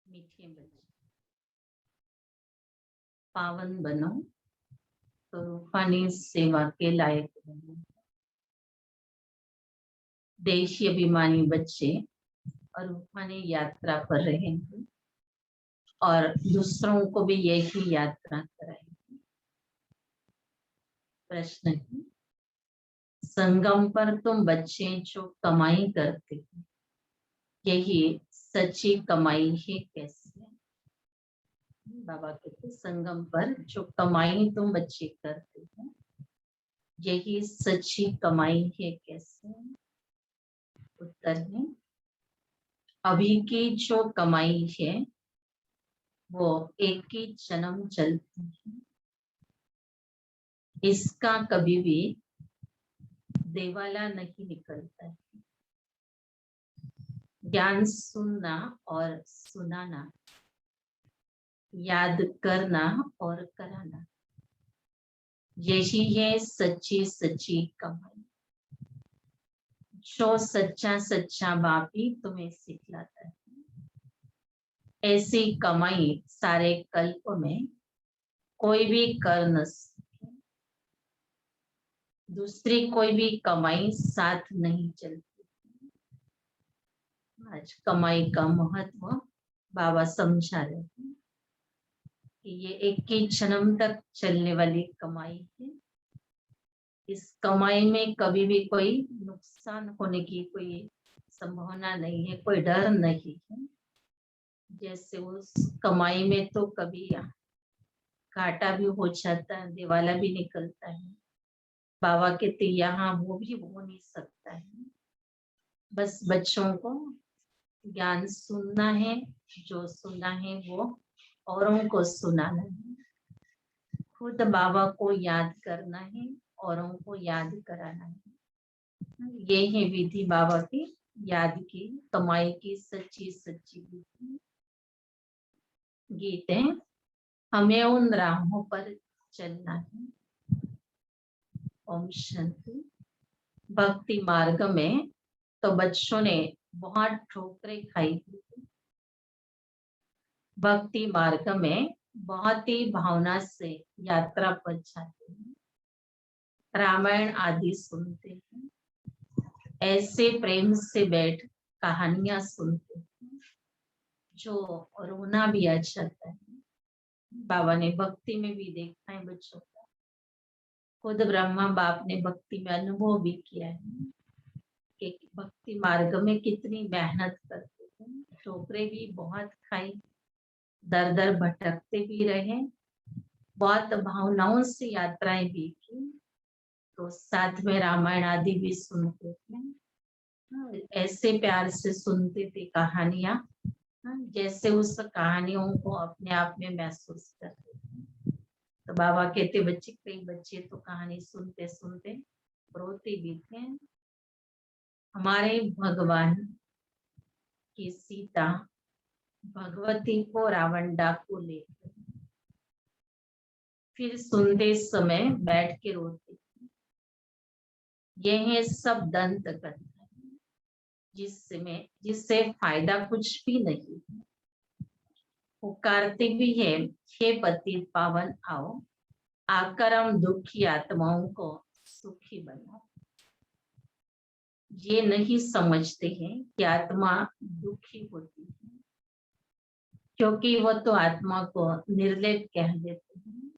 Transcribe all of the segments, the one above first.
मीठे बच्चे पावन बनो तो रूहानी सेवा के लायक बनो। देशी अभिमानी बच्चे और रूहानी यात्रा पर रहेंगे और दूसरों को भी यही यात्रा कराएंगे। प्रश्न है, संगम पर तुम बच्चे जो कमाई करते हो, यही सच्ची कमाई है कैसे? बाबा कहते संगम पर जो कमाई तुम बच्चे करते हो, यही सच्ची कमाई है कैसे? उत्तर है, अभी की जो कमाई है वो एक ही जन्म चलती है, इसका कभी भी देवाला नहीं निकलता है। ज्ञान सुनना और सुनाना, याद करना और कराना, यही है सच्ची सच्ची कमाई। जो सच्चा सच्चा बाप ही तुम्हें सिखलाता है। ऐसी कमाई सारे कल्प में कोई भी कर न सके। दूसरी कोई भी कमाई साथ नहीं चलती। आज कमाई का महत्व बाबा समझा रहे हैं कि ये एक ही जन्म तक चलने वाली कमाई है। इस कमाई में कभी भी कोई नुकसान होने की कोई संभावना नहीं है, कोई डर नहीं है। जैसे उस कमाई में तो कभी घाटा भी हो जाता है, दिवाला भी निकलता है। बाबा कहते यहाँ वो भी हो नहीं सकता है। बस बच्चों को ज्ञान सुनना है, जो सुना है वो औरों को सुनाना है। खुद बाबा को याद करना है, औरों को याद कराना है। ये है विधि बाबा की याद की कमाई की सच्ची सच्ची विधि। गीत है, हमें उन राहों पर चलना है। ओम शांति। भक्ति मार्ग में तो बच्चों ने बहुत ठोकरें खाई थी। भक्ति मार्ग में बहुत ही भावना से यात्रा पर जाते हैं, रामायण आदि सुनते हैं, ऐसे प्रेम से बैठ कहानियां सुनते हैं जो रोना भी आ जाता है। बाबा ने भक्ति में भी देखा है बच्चों का। खुद ब्रह्मा बाप ने भक्ति में अनुभव भी किया है कि भक्ति मार्ग में कितनी मेहनत करते हैं, ठोकरे भी बहुत खाई, दर दर भटकते भी रहे, बहुत भावनाओं से यात्राएं भी की, तो साथ में रामायण आदि भी सुनते थे। ऐसे प्यार से सुनते थे कहानियां, जैसे उस कहानियों को अपने आप में महसूस करते थे। तो बाबा कहते बच्चे, कई बच्चे तो कहानी सुनते सुनते रोते भी थे। हमारे भगवान की सीता भगवती को रावण डाकू ले गए, फिर सुनते समय बैठ के रोते थे। यह है सब दंत कथा, जिससे फायदा कुछ भी नहीं है। पुकारते भी है, हे पति पावन आओ, आकर हम दुखी आत्माओं को सुखी बनाओ। ये नहीं समझते हैं कि आत्मा दुखी होती है, क्योंकि वो तो आत्मा को निर्लेप कह देते हैं।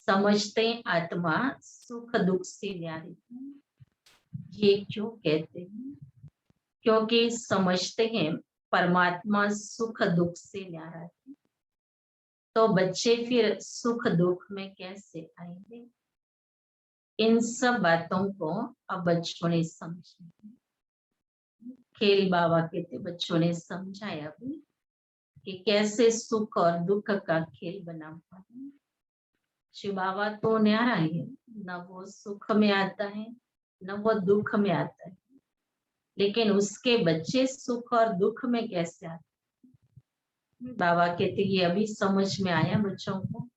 समझते आत्मा सुख दुख से न्यारी है। ये क्यों कहते हैं? क्योंकि समझते हैं परमात्मा सुख दुख से न्यारा है, तो बच्चे फिर सुख दुख में कैसे आएंगे? इन सब बातों को अब बच्चों ने समझा। खेल बाबा कहते बच्चों ने समझाया भी कि कैसे सुख और दुख का खेल बना हुआ है। शिव बाबा तो न्यारा है, न वो सुख में आता है न वो दुख में आता है, लेकिन उसके बच्चे सुख और दुख में कैसे आते हैं? बाबा कहते ये अभी समझ में आया बच्चों को,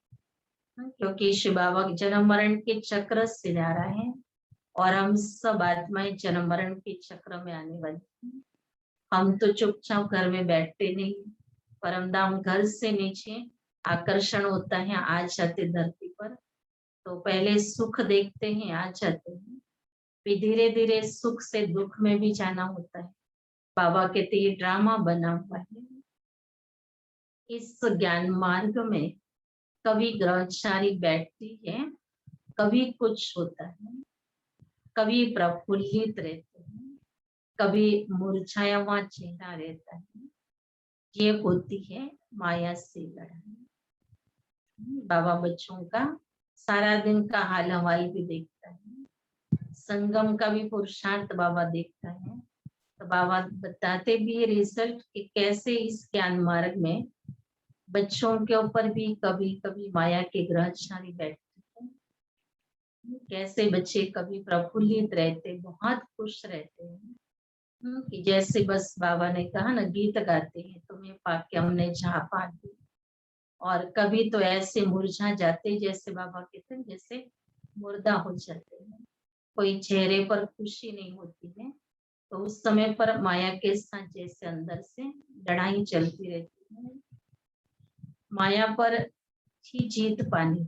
क्योंकि शिव बाबा जन्म मरण के चक्र से न्यारा है और हम सब आत्माएं जन्म मरण के चक्र में आने वाली हैं। हम तो चुपचाप घर में बैठते नहीं, परमधाम घर से नीचे आकर्षण होता है, आ जाते धरती पर, तो पहले सुख देखते हैं, आ जाते हैं, फिर धीरे धीरे सुख से दुख में भी जाना होता है। बाबा कहते ये ड्रामा बना हुआ है। इस ज्ञान मार्ग में कभी ग्रहचारी बैठती है, कभी कुछ होता है, कभी प्रफुल्लित रहते हैं, कभी मुरझाया हुआ चेहरा रहता है। ये होती है माया से लड़ाई। बाबा बच्चों का सारा दिन का हाल हवाल भी देखता है, संगम का भी पुरुषार्थ बाबा देखता है। तो बाबा बताते भी है रिजल्ट कि कैसे इस ज्ञान मार्ग में बच्चों के ऊपर भी कभी कभी माया के ग्रहचारी बैठते हैं। कैसे बच्चे कभी प्रफुल्लित रहते, बहुत खुश रहते हैं, कि जैसे बस बाबा ने कहा ना, गीत गाते हैं, तुम्हें पाके हमने जहाँ पा दी। और कभी तो ऐसे मुरझा जाते, जैसे बाबा कहते हैं जैसे मुर्दा हो जाते हैं, कोई चेहरे पर खुशी नहीं होती है। तो उस समय पर माया के साथ जैसे अंदर से लड़ाई चलती रहती है। माया पर ही जीत पानी,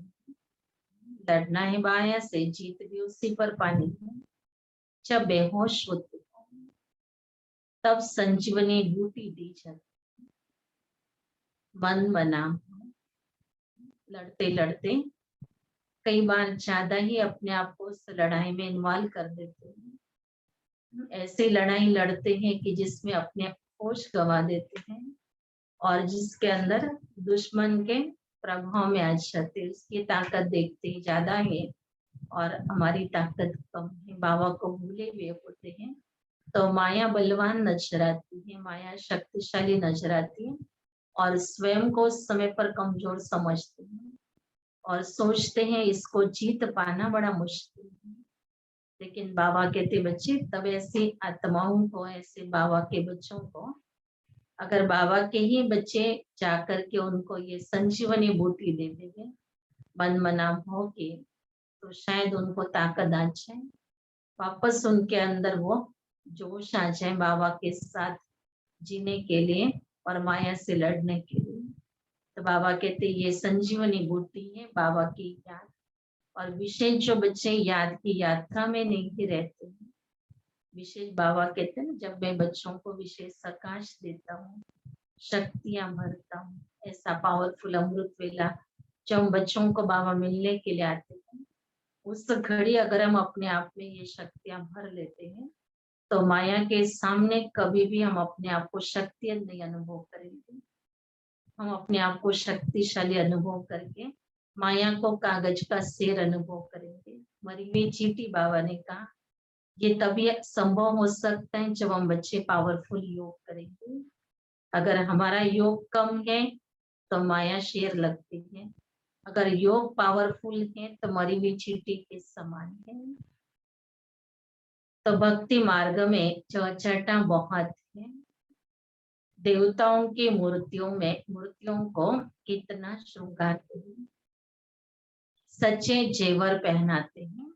लड़ना है माया से, जीत भी उसी पर पानी है। जब बेहोश होते हो तब संजीवनी बूटी दी जाती, मन बना। लड़ते लड़ते कई बार ज्यादा ही अपने आप को उस लड़ाई में इन्वॉल्व कर देते हैं। ऐसी लड़ाई लड़ते हैं कि जिसमें अपने होश गंवा देते हैं, और जिसके अंदर दुश्मन के प्रभाव में आ जाते हैं। उसकी ताकत देखते ही ज्यादा है और हमारी ताकत कम है, बाबा को भूले हुए होते हैं। तो माया बलवान नजर आती है, माया शक्तिशाली नजर आती है, और स्वयं को उस समय पर कमजोर समझते हैं और सोचते हैं इसको जीत पाना बड़ा मुश्किल है। लेकिन बाबा कहते बच्चे, तब ऐसी आत्माओं को, ऐसे बाबा के बच्चों को, अगर बाबा के ही बच्चे जाकर के उनको ये संजीवनी बूटी दे देंगे मन मना भाव के, तो शायद उनको ताकत आ जाए, वापस उनके अंदर वो जोश आ जाए बाबा के साथ जीने के लिए और माया से लड़ने के लिए। तो बाबा कहते ये संजीवनी बूटी है, बाबा की याद। और विशेष जो बच्चे याद की यात्रा में नहीं रहते हैं, विशेष बाबा कहते हैं जब मैं बच्चों को विशेष प्रकाश देता हूँ, शक्तियां भरता हूँ, ऐसा पावरफुल अमृत वेला जब हम बच्चों को बाबा मिलने के लिए आते हैं, उस घड़ी अगर हम अपने आप में ये शक्तियां भर लेते हैं, तो माया के सामने कभी भी हम अपने आप को शक्ति नहीं अनुभव करेंगे। हम अपने आप को शक्तिशाली अनुभव करके माया को कागज का शेर अनुभव करेंगे। मरी हुई चींटी, बाबा ने कहा ये तभी संभव हो सकता है जब हम बच्चे पावरफुल योग करेंगे। अगर हमारा योग कम है तो माया शेर लगती है, अगर योग पावरफुल है तो मरी हुई चींटी के समान है। तो भक्ति मार्ग में चर्चा बहुत है। देवताओं की मूर्तियों को कितना श्रृंगारते हैं, सच्चे जेवर पहनाते हैं।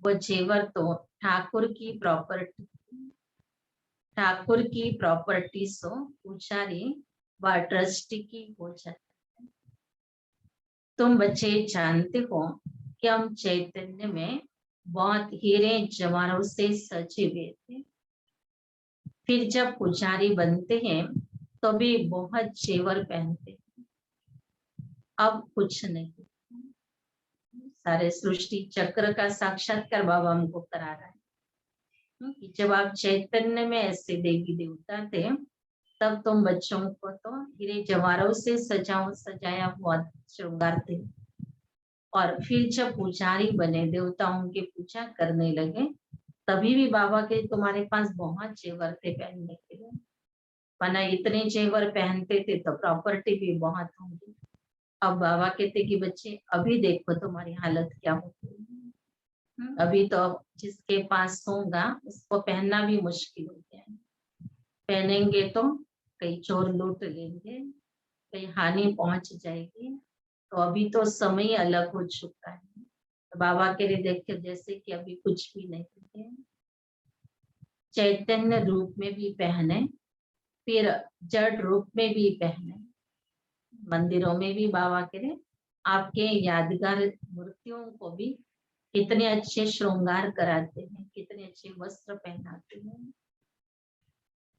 वो जेवर तो ठाकुर की प्रॉपर्टी सो पुजारी व ट्रस्टी की हो जाती है। तुम बच्चे जानते हो कि हम चैतन्य में बहुत हीरे जवाहरों से सजे हुए थे, फिर जब पुजारी बनते हैं तो भी बहुत जेवर पहनते हैं, अब कुछ नहीं। सारे सृष्टि चक्र का साक्षात्कार बाबा हमको करा रहा है कि जब आप चैतन्य में ऐसे देवी देवता थे, तब तुम बच्चों को तो हीरे जवाहरों से सजाया हुआ श्रृंगार थे, और फिर जब पुजारी बने, देवताओं की पूजा करने लगे, तभी भी बाबा के तुम्हारे पास बहुत जेवर थे पहनने के लिए, वरना इतने जेवर पहनते थे तो प्रॉपर्टी भी बहुत होंगी। अब बाबा कहते कि बच्चे अभी देखो तुम्हारी हालत क्या होती है। अभी तो जिसके पास होगा उसको पहनना भी मुश्किल हो गया है, पहनेंगे तो कई चोर लूट लेंगे, कई हानि पहुंच जाएगी। तो अभी तो समय अलग हो चुका है। तो बाबा के लिए देखते जैसे कि अभी कुछ भी नहीं है, चैतन्य रूप में भी पहने, फिर जड़ रूप में भी पहने, मंदिरों में भी बाबा करे आपके यादगार मूर्तियों को भी कितने अच्छे श्रृंगार कराते हैं, कितने अच्छे वस्त्र पहनाते हैं।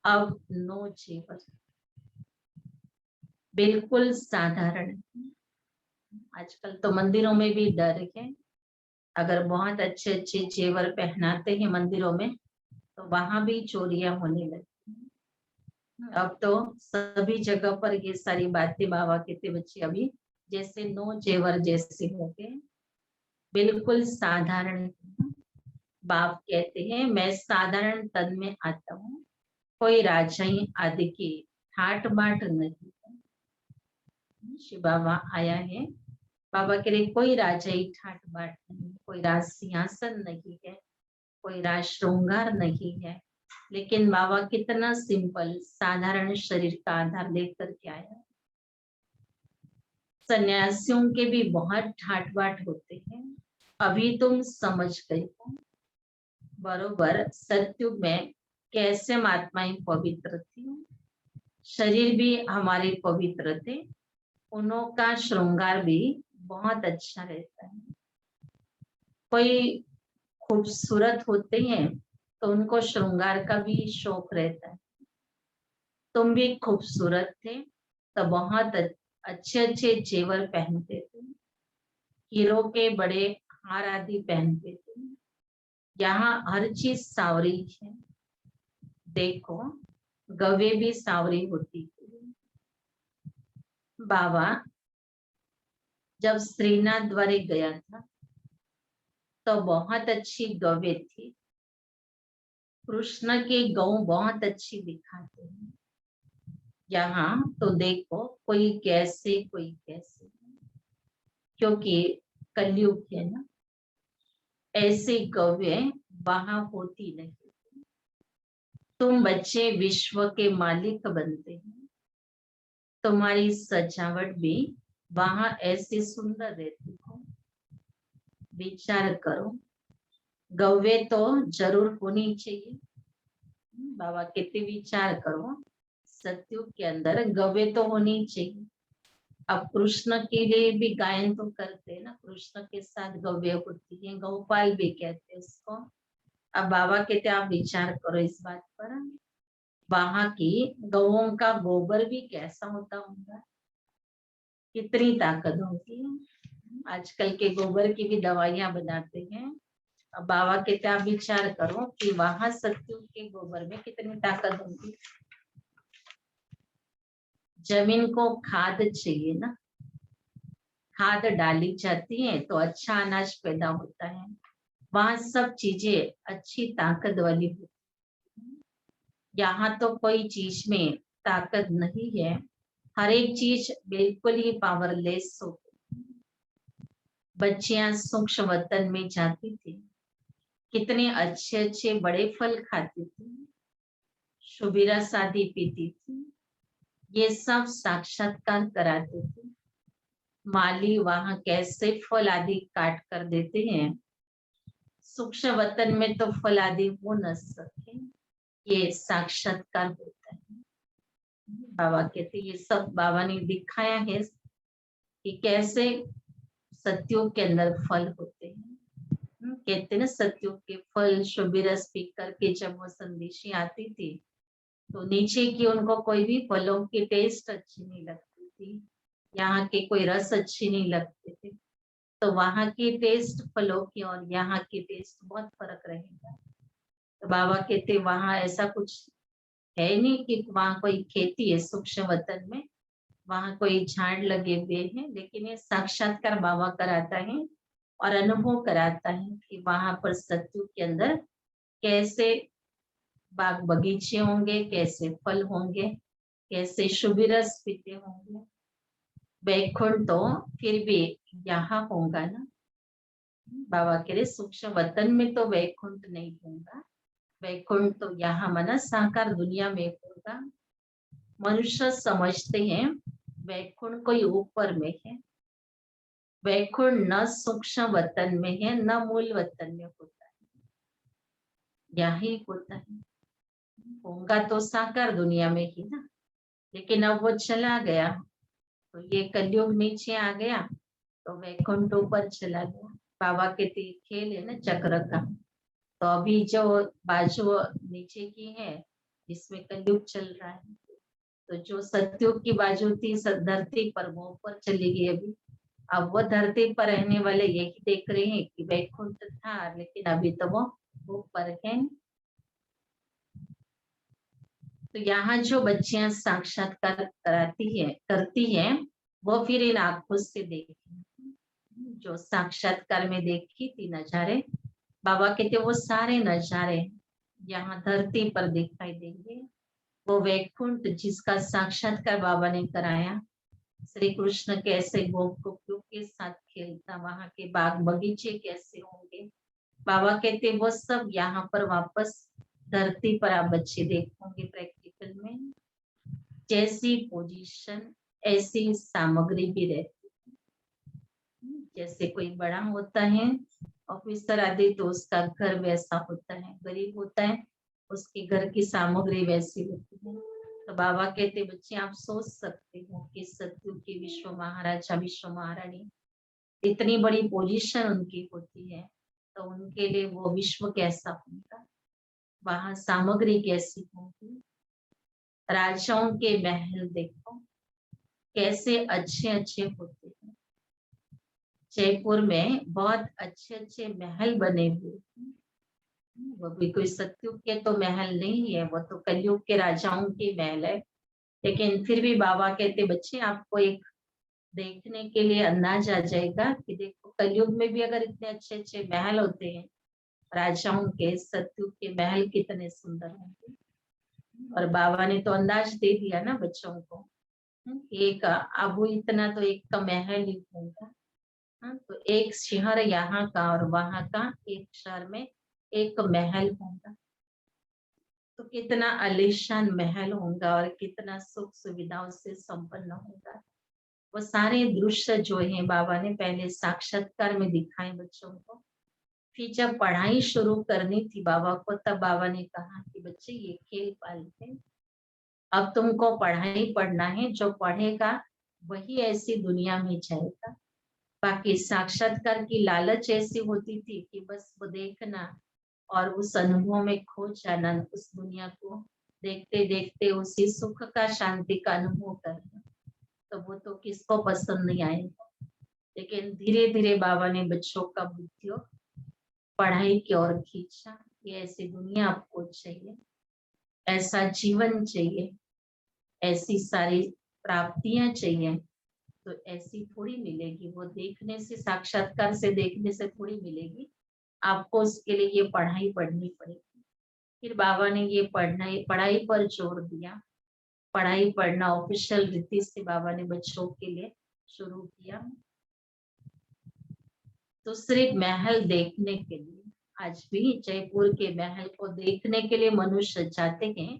अब नो जेवर, बिल्कुल साधारण। आजकल तो मंदिरों में भी डर है, अगर बहुत अच्छे अच्छे जेवर पहनाते हैं मंदिरों में तो वहां भी चोरियां होने लगती हैं। अब तो सभी जगह पर ये सारी बातें बाबा कहते बच्चे अभी जैसे नो जेवर जैसे हो गए, बिल्कुल साधारण। बाप कहते हैं मैं साधारण तन में आता हूँ, कोई राजाई आदि की ठाट बाट नहीं है। शिव बाबा आया है, बाबा कह रहे कोई राजाई ठाट बाट नहीं, कोई राज सिंहासन नहीं है, कोई राज श्रृंगार नहीं है, लेकिन बाबा कितना सिंपल साधारण शरीर का आधार लेकर के आया। सन्यासियों के भी बहुत ठाट बाट होते हैं, अभी तुम समझ गए हो बरोबर सत्युग में कैसे महात्माएं पवित्र थी, शरीर भी हमारे पवित्र थे, उनका श्रृंगार भी बहुत अच्छा रहता है। कोई खूबसूरत होते हैं तो उनको श्रृंगार का भी शौक रहता है। तुम भी खूबसूरत थे तो बहुत अच्छे अच्छे जेवर पहनते थे, हीरो के बड़े हार आदि पहनते थे। यहाँ हर चीज सावरी है, देखो गवे भी सावरी होती थी। बाबा जब श्रीनाथ द्वारे गया था तो बहुत अच्छी गवे थी, कृष्ण के गौ बहुत अच्छी दिखाते हैं। यहाँ तो देखो कोई कैसे कोई कैसे, क्योंकि कलयुग है ना, ऐसी गवे वहां होती नहीं। तुम बच्चे विश्व के मालिक बनते हैं, तुम्हारी सजावट भी वहां ऐसी सुंदर रहती हो। विचार करो, गव्वे तो जरूर होनी चाहिए। बाबा कहते विचार करो, सत्युग के अंदर गव्वे तो होनी चाहिए। अब कृष्ण के लिए भी गायन तो करते हैं ना, कृष्ण के साथ गव्य होती है, गौपाल भी कहते हैं उसको। अब बाबा कहते आप विचार करो इस बात पर, वहां की गौओं का गोबर भी कैसा होता होगा, कितनी ताकत होती है। आजकल के गोबर की भी दवाइयां बनाते हैं। अब बाबा कहते आप विचार करो कि वहां सत्युग के गोबर में कितनी ताकत होगी। जमीन को खाद चाहिए ना, खाद डाली जाती है तो अच्छा अनाज पैदा होता है, वहां सब चीजें अच्छी ताकत वाली होती है। यहाँ तो कोई चीज में ताकत नहीं है, हर एक चीज बिल्कुल ही पावरलेस होती है। बच्चियां सूक्ष्म वतन में जाती थी, कितने अच्छे अच्छे बड़े फल खाती थी, शुबिरा शादी पीती थी, ये सब साक्षात्कार कराते थे। माली वहां कैसे फल आदि काट कर देते हैं, सूक्ष्म वतन में तो फल आदि हो न सके, ये साक्षात्कार होता है। बाबा कहते ये सब बाबा ने दिखाया है कि कैसे सत्युग के अंदर फल होते हैं। कहते ना सत्युग के फल शुभ रस पी करके जब वो संदेशी आती थी तो नीचे की उनको कोई भी फलों की टेस्ट अच्छी नहीं लगती थी, यहाँ के कोई रस अच्छी नहीं लगते थे, तो वहां की टेस्ट फलों की और यहाँ की टेस्ट बहुत फर्क रहेगा। तो बाबा कहते वहां ऐसा कुछ है नहीं कि वहां कोई खेती है सूक्ष्म वतन में, वहां कोई झाड़ लगे हुए हैं, लेकिन ये साक्षात्कार बाबा कराता है और अनुभव कराता है कि वहां पर सत्युग के अंदर कैसे बाग बगीचे होंगे, कैसे फल होंगे, कैसे शुभ रस पीते होंगे। वैकुंठ तो फिर भी यहाँ होगा ना, बाबा कह रहे सूक्ष्म वतन में तो वैकुंठ नहीं होगा, वैकुंठ तो यहाँ मना साकार दुनिया में होगा। मनुष्य समझते हैं वैकुंठ कोई ऊपर में है, वैकुंठ न सूक्ष्म वतन में है न मूल वतन में होता है, यही होता है। होगा तो साकार दुनिया में ही ना, लेकिन अब वो चला गया, तो ये कलयुग नीचे आ गया तो वैकुंठ ऊपर चला गया। बाबा के खेल है ना चक्र का। तो अभी जो बाजू नीचे की है इसमें कलयुग चल रहा है। तो जो सतयुग की बाजू थी धरती पर वो ऊपर चली गई अभी। अब वो धरती पर रहने वाले यही देख रहे हैं कि वैकुंठ था लेकिन अभी तो वो ऊपर है। तो यहाँ जो बच्चियां साक्षात्कार करती है वो फिर इन आंखों से देखी, जो साक्षात्कार में देखी थी नजारे, बाबा कहते वो सारे नजारे यहाँ धरती पर दिखाई देंगे। वो वैकुंठ जिसका साक्षात्कार बाबा ने कराया, श्री कृष्ण कैसे गोपियों के साथ खेलता, वहां के बाग बगीचे कैसे होंगे, बाबा कहते वो सब यहाँ पर वापस धरती पर आप बच्चे देखोगे प्रैक्टिकल में। जैसी पोजीशन ऐसी सामग्री भी रहती है। जैसे कोई बड़ा होता है ऑफिसर आदि तो उसका घर वैसा होता है, गरीब होता है उसके घर की सामग्री वैसी होती है। तो बाबा कहते बच्चे आप सोच सकते हो कि सतयुग की विश्व महाराजा विश्व महारानी इतनी बड़ी पोजीशन उनकी होती है तो उनके लिए वो विश्व कैसा होगा, वहां सामग्री कैसी होगी। राजाओं के महल देखो कैसे अच्छे अच्छे होते हैं। जयपुर में बहुत अच्छे अच्छे महल बने हुए हैं। वो भी कोई सतयुग के तो महल नहीं है, वो तो कलयुग के राजाओं के महल है। लेकिन फिर भी बाबा कहते बच्चे आपको एक देखने के लिए अंदाज आ जाएगा कि देखो कलयुग में भी अगर इतने अच्छे अच्छे महल होते हैं राजाओं के, सतयुग के महल कितने सुंदर होंगे। और बाबा ने तो अंदाज दे दिया ना बच्चों को। एक अब इतना तो एक का महल ही होगा। तो एक शहर यहाँ का और वहां का एक शहर में एक महल होगा। तो कितना आलीशान महल होगा और कितना सुख सुविधाओं से संपन्न होगा। वो सारे दृश्य जो है बाबा ने पहले साक्षात्कार में दिखाए बच्चों को। फिर जब पढ़ाई शुरू करनी थी बाबा को तब बाबा ने कहा कि बच्चे ये खेल पालते, अब तुमको पढ़ाई पढ़ना है, जो पढ़ेगा वही ऐसी दुनिया में जाएगा। बाकी साक्षात्कार की लालच ऐसी होती थी कि बस वो देखना और उस अनुभव में खो जाना, उस दुनिया को देखते देखते उसी सुख का शांति का अनुभव करना, तो वो तो किसको पसंद नहीं आएगा। लेकिन धीरे धीरे बाबा ने बच्चों का बुद्धि पढ़ाई की ओर खींचा। ये ऐसी दुनिया आपको चाहिए, ऐसा जीवन चाहिए, ऐसी सारी प्राप्तियां चाहिए, तो ऐसी थोड़ी मिलेगी। वो देखने से, साक्षात्कार से देखने से थोड़ी मिलेगी, आपको उसके लिए ये पढ़ाई पढ़नी पड़ेगी। फिर बाबा ने ये पढ़ाई पर जोर दिया। पढ़ाई पढ़ना ऑफिशियल रीति से बाबा ने बच्चों के लिए शुरू किया। तो सिर्फ महल देखने के लिए, आज भी जयपुर के महल को देखने के लिए मनुष्य जाते हैं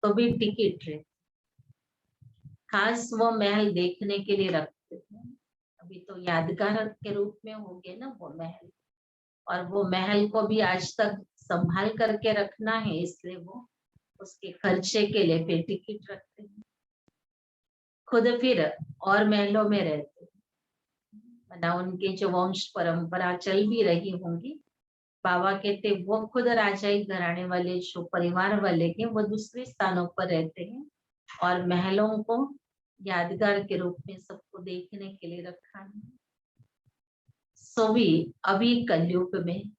तो भी टिकट रहती, खास वो महल देखने के लिए रखते हैं। अभी तो यादगार के रूप में हो गए ना वो महल, और वो महल को भी आज तक संभाल करके रखना है, इसलिए वो उसके खर्चे के लिए फिर टिकट रखते हैं। खुद फिर और महलों में रहते हैं, ना उनके जो वंश परंपरा चल भी रही होंगी। बाबा कहते वो खुद राजाई घराने वाले जो परिवार वाले हैं वो दूसरे स्थानों पर रहते हैं और महलों को यादगार के रूप में सबको देखने के लिए रखा है। सो भी अभी कलयुग में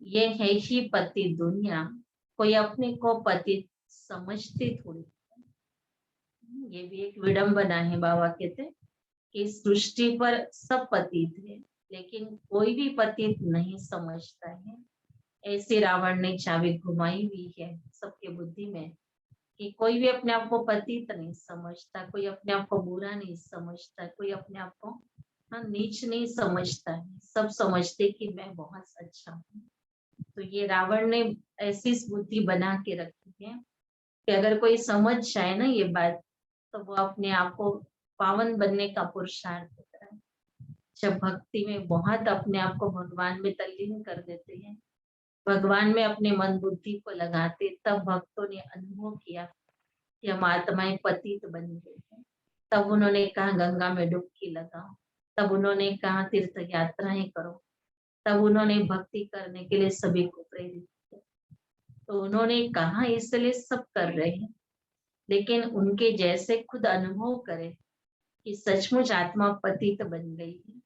ये है ही पति दुनिया, कोई अपने को पति समझते थोड़ी। ये भी एक विडंबना है। बाबा कहते कि सृष्टि पर सब पतित है लेकिन कोई भी पतित नहीं समझता है। ऐसे रावण ने चाबी घुमाई हुई है सबके बुद्धि में कि कोई भी अपने आप को पतित नहीं समझता, कोई अपने आप को बुरा नहीं समझता, कोई अपने आप को नीच नहीं समझता है। सब समझते कि मैं बहुत अच्छा हूँ। तो ये रावण ने ऐसी बुद्धि बना के रखी है कि अगर कोई समझ जाए ना ये बात तो वो अपने आप को पावन बनने का पुरुषार्थ करता है। जब भक्ति में बहुत अपने आप को भगवान में तल्लीन कर देते हैं, भगवान में अपने मन बुद्धि को लगाते, तब भक्तों ने अनुभव किया कि हम आत्माएं पतित बन गई हैं। तब उन्होंने कहा गंगा में डुबकी लगाओ, तब उन्होंने कहा तीर्थ यात्राएं करो, तब उन्होंने भक्ति करने के लिए सभी को प्रेरित किया। तो उन्होंने कहा इसलिए सब कर रहे हैं, लेकिन उनके जैसे खुद अनुभव करे कि सचमुच आत्मा पतित बन गई है।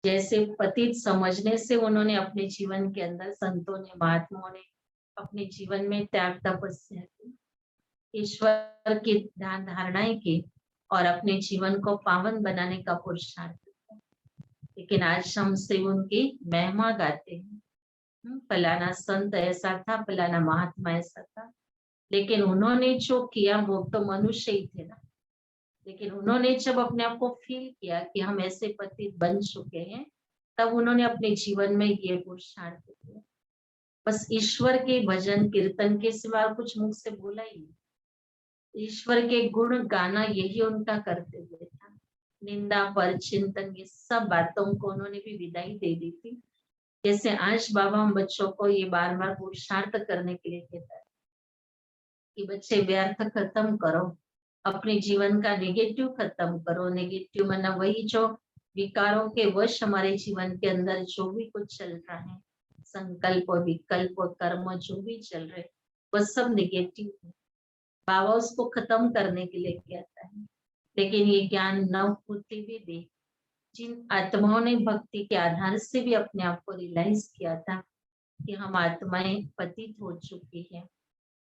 जैसे पतित समझने से उन्होंने अपने जीवन के अंदर, संतों ने, महात्माओं ने अपने जीवन में त्याग तपस्या की, ईश्वर की ध्यान धारणाएं की और अपने जीवन को पावन बनाने का पुरुषार्थ किया। लेकिन आज हम से उनकी महिमा गाते हैं, फलाना संत ऐसा था, फलाना महात्मा ऐसा था, लेकिन उन्होंने जो किया वो तो मनुष्य ही थे ना। लेकिन उन्होंने जब अपने आप को फील किया कि हम ऐसे पतित बन चुके हैं, तब उन्होंने अपने जीवन में ये पुरुषार्थ किया। बस ईश्वर के भजन कीर्तन के सिवा कुछ मुख से बोला ही नहीं। ईश्वर के गुण गाना यही उनका कर्तव्य था। निंदा पर चिंतन, ये सब बातों को उन्होंने भी विदाई दे दी थी। जैसे आज बाबा हम बच्चों को ये बार बार पुरुषार्थ करने के लिए कहता है कि बच्चे व्यर्थ खत्म करो, अपने जीवन का नेगेटिव खत्म करो। नेगेटिव मतलब वही जो विकारों के वश हमारे जीवन के अंदर जो भी कुछ चल रहा है, संकल्प विकल्प कर्म जो भी चल रहे, वह सब नेगेटिव है। बाबा उसको खत्म करने के लिए कहता है। लेकिन ये ज्ञान न होते हुए भी जिन आत्माओं ने भक्ति के आधार से भी अपने आप को रियलाइज किया था कि हम आत्माएं पतित हो चुकी है,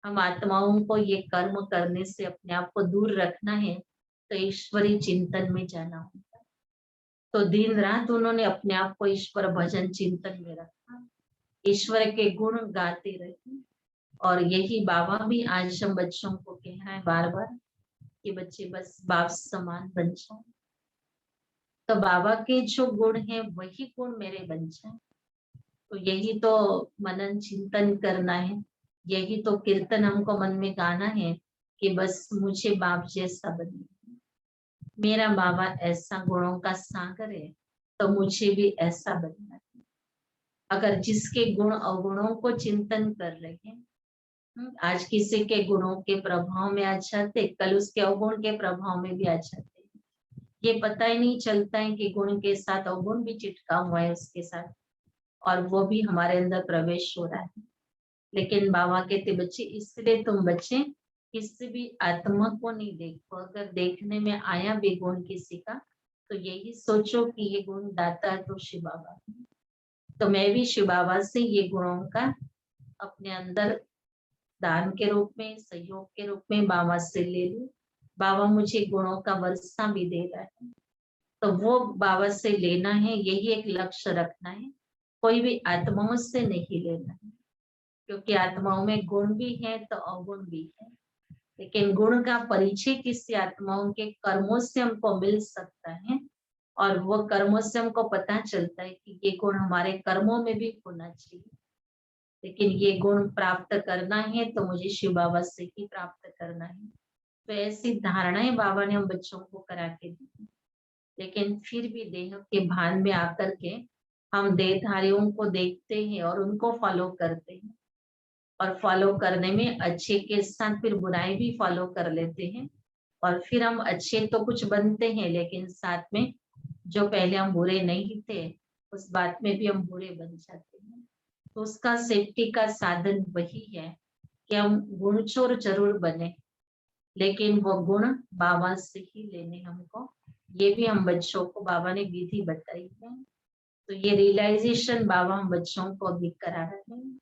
हम आत्माओं को ये कर्म करने से अपने आप को दूर रखना है, तो ईश्वरी चिंतन में जाना होगा। तो दिन रात उन्होंने अपने आप को ईश्वर भजन चिंतन में रखा, ईश्वर के गुण गाते रहे। और यही बाबा भी आज हम बच्चों को कह रहे हैं बार बार कि बच्चे बस बाप समान बन जाओ। तो बाबा के जो गुण है वही गुण मेरे बन जाए। तो यही तो मनन चिंतन करना है, यही तो कीर्तन हमको मन में गाना है कि बस मुझे बाप जैसा बनना, मेरा बाबा ऐसा गुणों का सागर है, तो मुझे भी ऐसा बनना है। अगर जिसके गुण अवगुणों को चिंतन कर रहे हैं, आज किसी के गुणों के प्रभाव में आ जाते, कल उसके अवगुण के प्रभाव में भी आ जाते। ये पता ही नहीं चलता है कि गुण के साथ अवगुण भी चिटका हुआ है उसके साथ, और वो भी हमारे अंदर प्रवेश हो रहा है। लेकिन बाबा कहते बच्चे, इसलिए तुम बच्चे किसी भी आत्मा को नहीं देखो। अगर देखने में आया भी गुण किसी का, तो यही सोचो कि ये गुण दाता तो शिव बाबा है। तो मैं भी शिव बाबा से ये गुणों का अपने अंदर दान के रूप में, सहयोग के रूप में बाबा से ले लूं। बाबा मुझे गुणों का वर्षा भी दे रहा है, तो वो बाबा से लेना है, यही एक लक्ष्य रखना है। कोई भी आत्माओं से नहीं लेना है, क्योंकि आत्माओं में गुण भी है तो अवगुण भी है। लेकिन गुण का परिचय किसी आत्माओं के कर्मों से हमको मिल सकता है, और वो कर्मों से हमको पता चलता है कि ये गुण हमारे कर्मों में भी होना चाहिए। लेकिन ये गुण प्राप्त करना है तो मुझे शिव बाबा से ही प्राप्त करना है। तो ऐसी धारणाएं बाबा ने हम बच्चों को करा के दी। लेकिन फिर भी देह के भान में आकर के हम देहधारियों को देखते हैं और उनको फॉलो करते हैं, और फॉलो करने में अच्छे के साथ फिर बुराई भी फॉलो कर लेते हैं। और फिर हम अच्छे तो कुछ बनते हैं, लेकिन साथ में जो पहले हम बुरे नहीं थे, उस बात में भी हम बुरे बन जाते हैं। तो उसका सेफ्टी का साधन वही है कि हम गुणचोर जरूर बने, लेकिन वो गुण बाबा से ही लेने हमको। ये भी हम बच्चों को बाबा ने विधि बताई है। तो ये रियलाइजेशन बाबा हम बच्चों को अभी करा रहे हैं।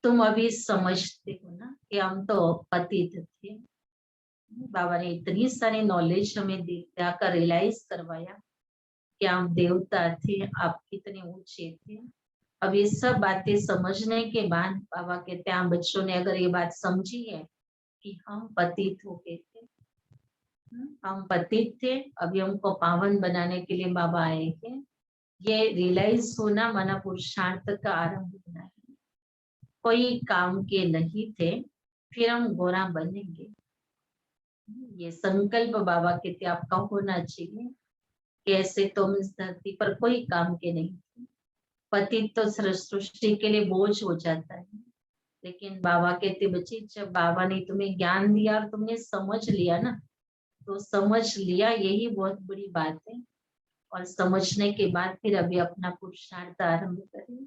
तुम अभी समझते हो ना कि हम तो पतित थे। बाबा ने इतनी सारी नॉलेज हमें दिखाकर रियलाइज करवाया कि आप देवता थे, आप कितने ऊंचे थे। अब ये सब बातें समझने के बाद बाबा कहते हैं बच्चों ने अगर ये बात समझी है कि हम पतित हो गए थे, हम पतित थे, अभी हमको पावन बनाने के लिए बाबा आए थे। ये रियलाइज होना माना पुरुषार्थ का आरंभ होना है। कोई काम के नहीं थे, फिर हम गोरा बनेंगे। ये संकल्प बाबा कहते आपका होना चाहिए कि ऐसे तुम इस धरती पर कोई काम के नहीं थे। पतित तो सृष्टि के लिए बोझ हो जाता है। लेकिन बाबा कहते बच्चे, जब बाबा ने तुम्हें ज्ञान दिया और तुमने समझ लिया ना तो समझ लिया, यही बहुत बड़ी बात है। और समझने के बाद फिर अभी अपना पुरुषार्थ आरंभ करें।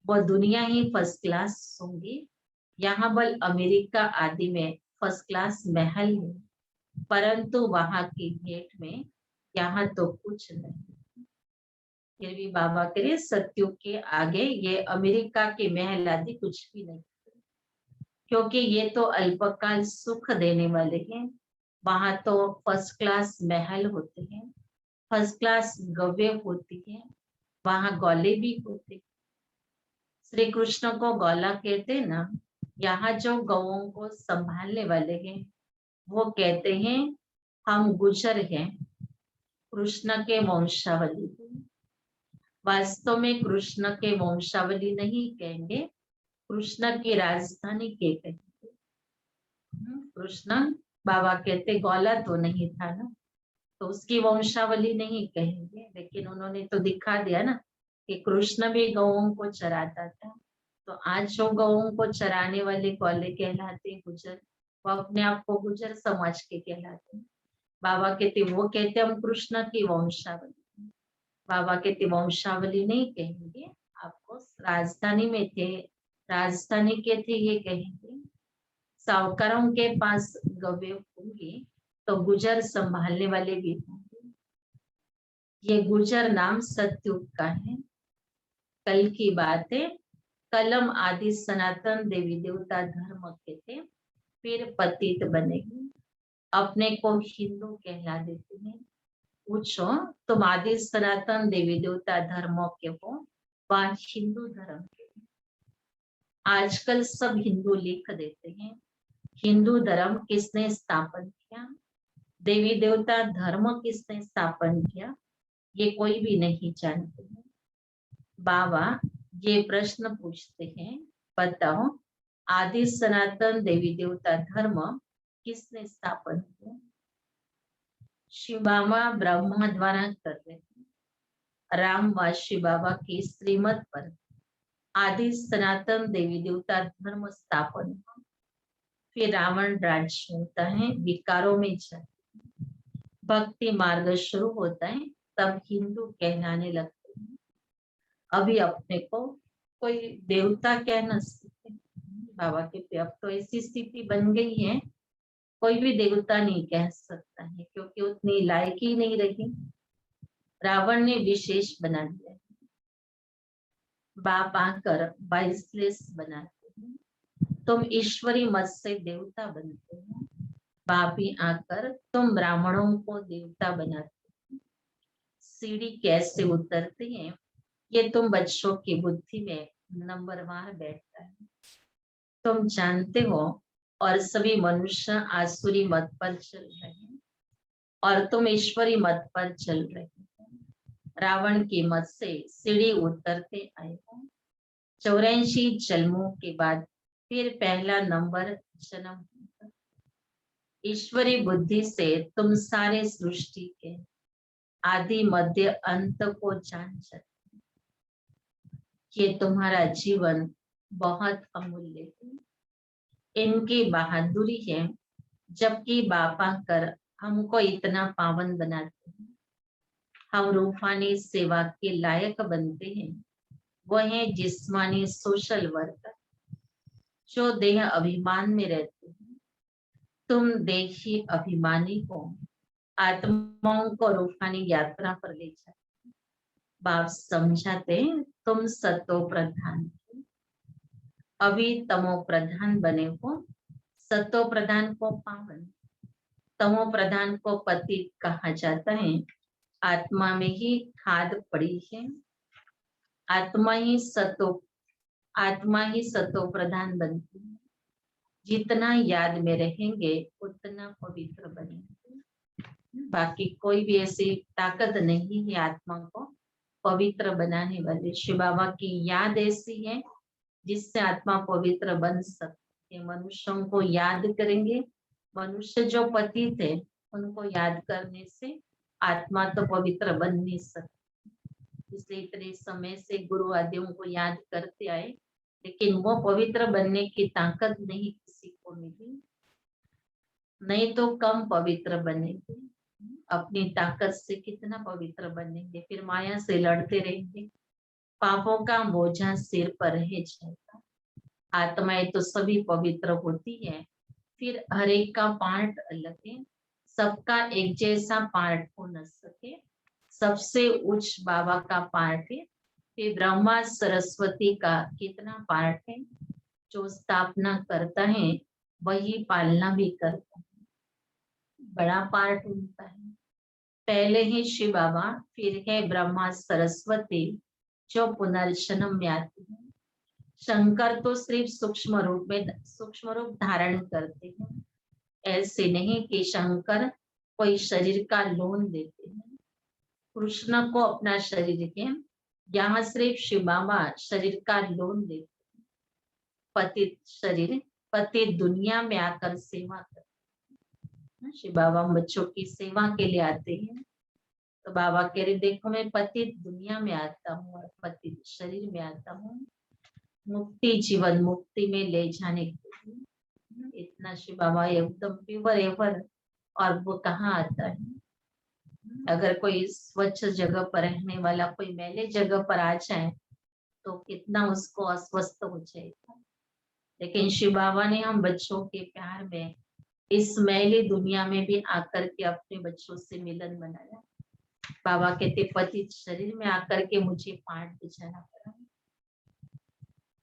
वो दुनिया ही फर्स्ट क्लास होंगी। यहाँ बल अमेरिका आदि में फर्स्ट क्लास महल है, परंतु वहां की भेंट में यहाँ तो कुछ नहीं। फिर भी बाबा करे सत्युग के आगे ये अमेरिका के महल आदि कुछ भी नहीं, क्योंकि ये तो अल्पकाल सुख देने वाले हैं। वहां तो फर्स्ट क्लास महल होते हैं, फर्स्ट क्लास गव्य होती है, वहां गौले भी होते हैं। श्री कृष्ण को गौला कहते हैं ना। यहाँ जो गौओं को संभालने वाले हैं वो कहते हैं हम गुजर हैं, कृष्ण के वंशावली हैं। वास्तव में कृष्ण के वंशावली नहीं कहेंगे, कृष्ण की राजधानी के कहेंगे। कृष्ण बाबा कहते गौला तो नहीं था ना, तो उसकी वंशावली नहीं कहेंगे, लेकिन उन्होंने तो दिखा दिया ना कि कृष्ण भी गौओं को चराता था। तो आज जो गौओं को चराने वाले गौले कहलाते हैं गुजर, वो अपने आप को गुजर समाज के कहलाते हैं। बाबा कहते वो कहते हम कृष्ण की वंशावली, बाबा कहते वंशावली नहीं कहेंगे, आपको राजधानी में थे, राजधानी के थे ये कहेंगे। साहूकारों के पास गव्य होंगे तो गुजर संभालने वाले भी होंगे। ये गुजर नाम सत्युग का है। कल की बात है, कलम आदि सनातन देवी देवता धर्म के थे, फिर पतित बनेगी, अपने को हिंदू कहला देते हैं। पूछो तुम आदि सनातन देवी देवता धर्मों के हो व हिंदू धर्म के? आजकल सब हिंदू लिख देते हैं। हिंदू धर्म किसने स्थापन किया, देवी देवता धर्म किसने स्थापन किया, ये कोई भी नहीं जानते हैं। बाबा ये प्रश्न पूछते हैं, बताओ आदि सनातन देवी देवता धर्म किसने स्थापन किया? शिव बाबा ब्रह्मा द्वारा कर रहे हैं। राम व शिव बाबा की श्रीमत पर आदि सनातन देवी देवता धर्म स्थापन हुआ। फिर रावण राज्य होता है, विकारों में जाते हैं, भक्ति मार्ग शुरू होता है, तब हिंदू कहलाने लगते हैं। अभी अपने को कोई देवता कह न सकते। बाबा के अब तो ऐसी स्थिति बन गई है, कोई भी देवता नहीं कह सकता है, क्योंकि उतनी लायकी नहीं रही। रावण ने विशेष बना दिया, बाप आकर बाइसलेस बनाते हैं, तुम ईश्वरी मत से देवता बनते हो। बापी आकर तुम ब्राह्मणों को देवता बनाते हो। सीढ़ी कैसे उतरती है ये तुम बच्चों की बुद्धि में नंबरवार बैठता है, तुम जानते हो। और सभी मनुष्य आसुरी मत पर चल रहे हैं और तुम ईश्वरी मत पर चल रहे हो। रावण की मत से सीढ़ी उतरते आए हो। 84 जन्मों के बाद फिर पहला नंबर जन्म होगा। ईश्वरी बुद्धि से तुम सारे सृष्टि के आदि मध्य अंत को जान सकते। ये तुम्हारा जीवन बहुत अमूल्य है, इनकी बहादुरी है, जबकि बापा कर हमको इतना पावन बनाते हैं, हम रूहानी सेवा के लायक बनते हैं। वो है जिस्मानी सोशल वर्कर, जो देह अभिमान में रहते हैं। तुम देही अभिमानी हो, आत्माओं को रूहानी यात्रा पर ले जाते। बाप समझाते तुम सतो प्रधान हो, अभी तमो प्रधान बने हो। सतो प्रधान को पावन, तमो प्रधान को पतित कहा जाता है। आत्मा में ही खाद पड़ी है, आत्मा ही सतो प्रधान बनती है। जितना याद में रहेंगे उतना पवित्र बनेंगे। बाकी कोई भी ऐसी ताकत नहीं है आत्मा को पवित्र बनाने वाली। शिव बाबा की याद ऐसी है जिससे आत्मा पवित्र बन सकती है। मनुष्यों को याद करेंगे, मनुष्य जो पतित है उनको याद करने से आत्मा तो पवित्र बन नहीं सकती। इसलिए इतने समय से गुरु आदियों को याद करते आए, लेकिन वो पवित्र बनने की ताकत नहीं किसी को मिली। नहीं तो कम पवित्र बनेंगे। अपनी ताकत से कितना पवित्र बनेंगे, फिर माया से लड़ते रहेंगे, पापों का बोझा सिर पर रह जाएगा। आत्माएं तो सभी पवित्र होती है, फिर हर एक का पार्ट अलग है, सबका एक जैसा पार्ट हो न सके। सबसे उच्च बाबा का पार्ट है, फिर ब्रह्मा सरस्वती का कितना पार्ट है। जो स्थापना करता है वही पालना भी करता है, बड़ा पार्ट उनका है। पहले ही शिव बाबा, फिर है ब्रह्मा सरस्वती जो पुनर्जन्म में आती है। शंकर तो सिर्फ सूक्ष्म रूप धारण करते हैं। ऐसे नहीं कि शंकर कोई शरीर का लोन देते हैं। कृष्ण को अपना शरीर है, यहाँ सिर्फ शिव बाबा शरीर का लोन देते हैं। पतित शरीर, पतित दुनिया में आकर सेवा करते हैं। शिव बाबा बच्चों की सेवा के लिए आते हैं, तो बाबा कह रहे देखो मैं पतित दुनिया में आता हूँ और पतित शरीर में आता हूँ, मुक्ति जीवन मुक्ति में ले जाने के लिए। इतना शिव बाबा एकदम प्योर एवर। और वो कहाँ आता है? अगर कोई स्वच्छ जगह पर रहने वाला कोई मैले जगह पर आ जाए तो कितना उसको अस्वस्थ हो जाएगा। लेकिन शिव बाबा ने हम बच्चों के प्यार में इस मैली दुनिया में भी आकर के अपने बच्चों से मिलन बनाया। बाबा कहते पतित शरीर में आकर के मुझे पाठ दिखाना पड़ा,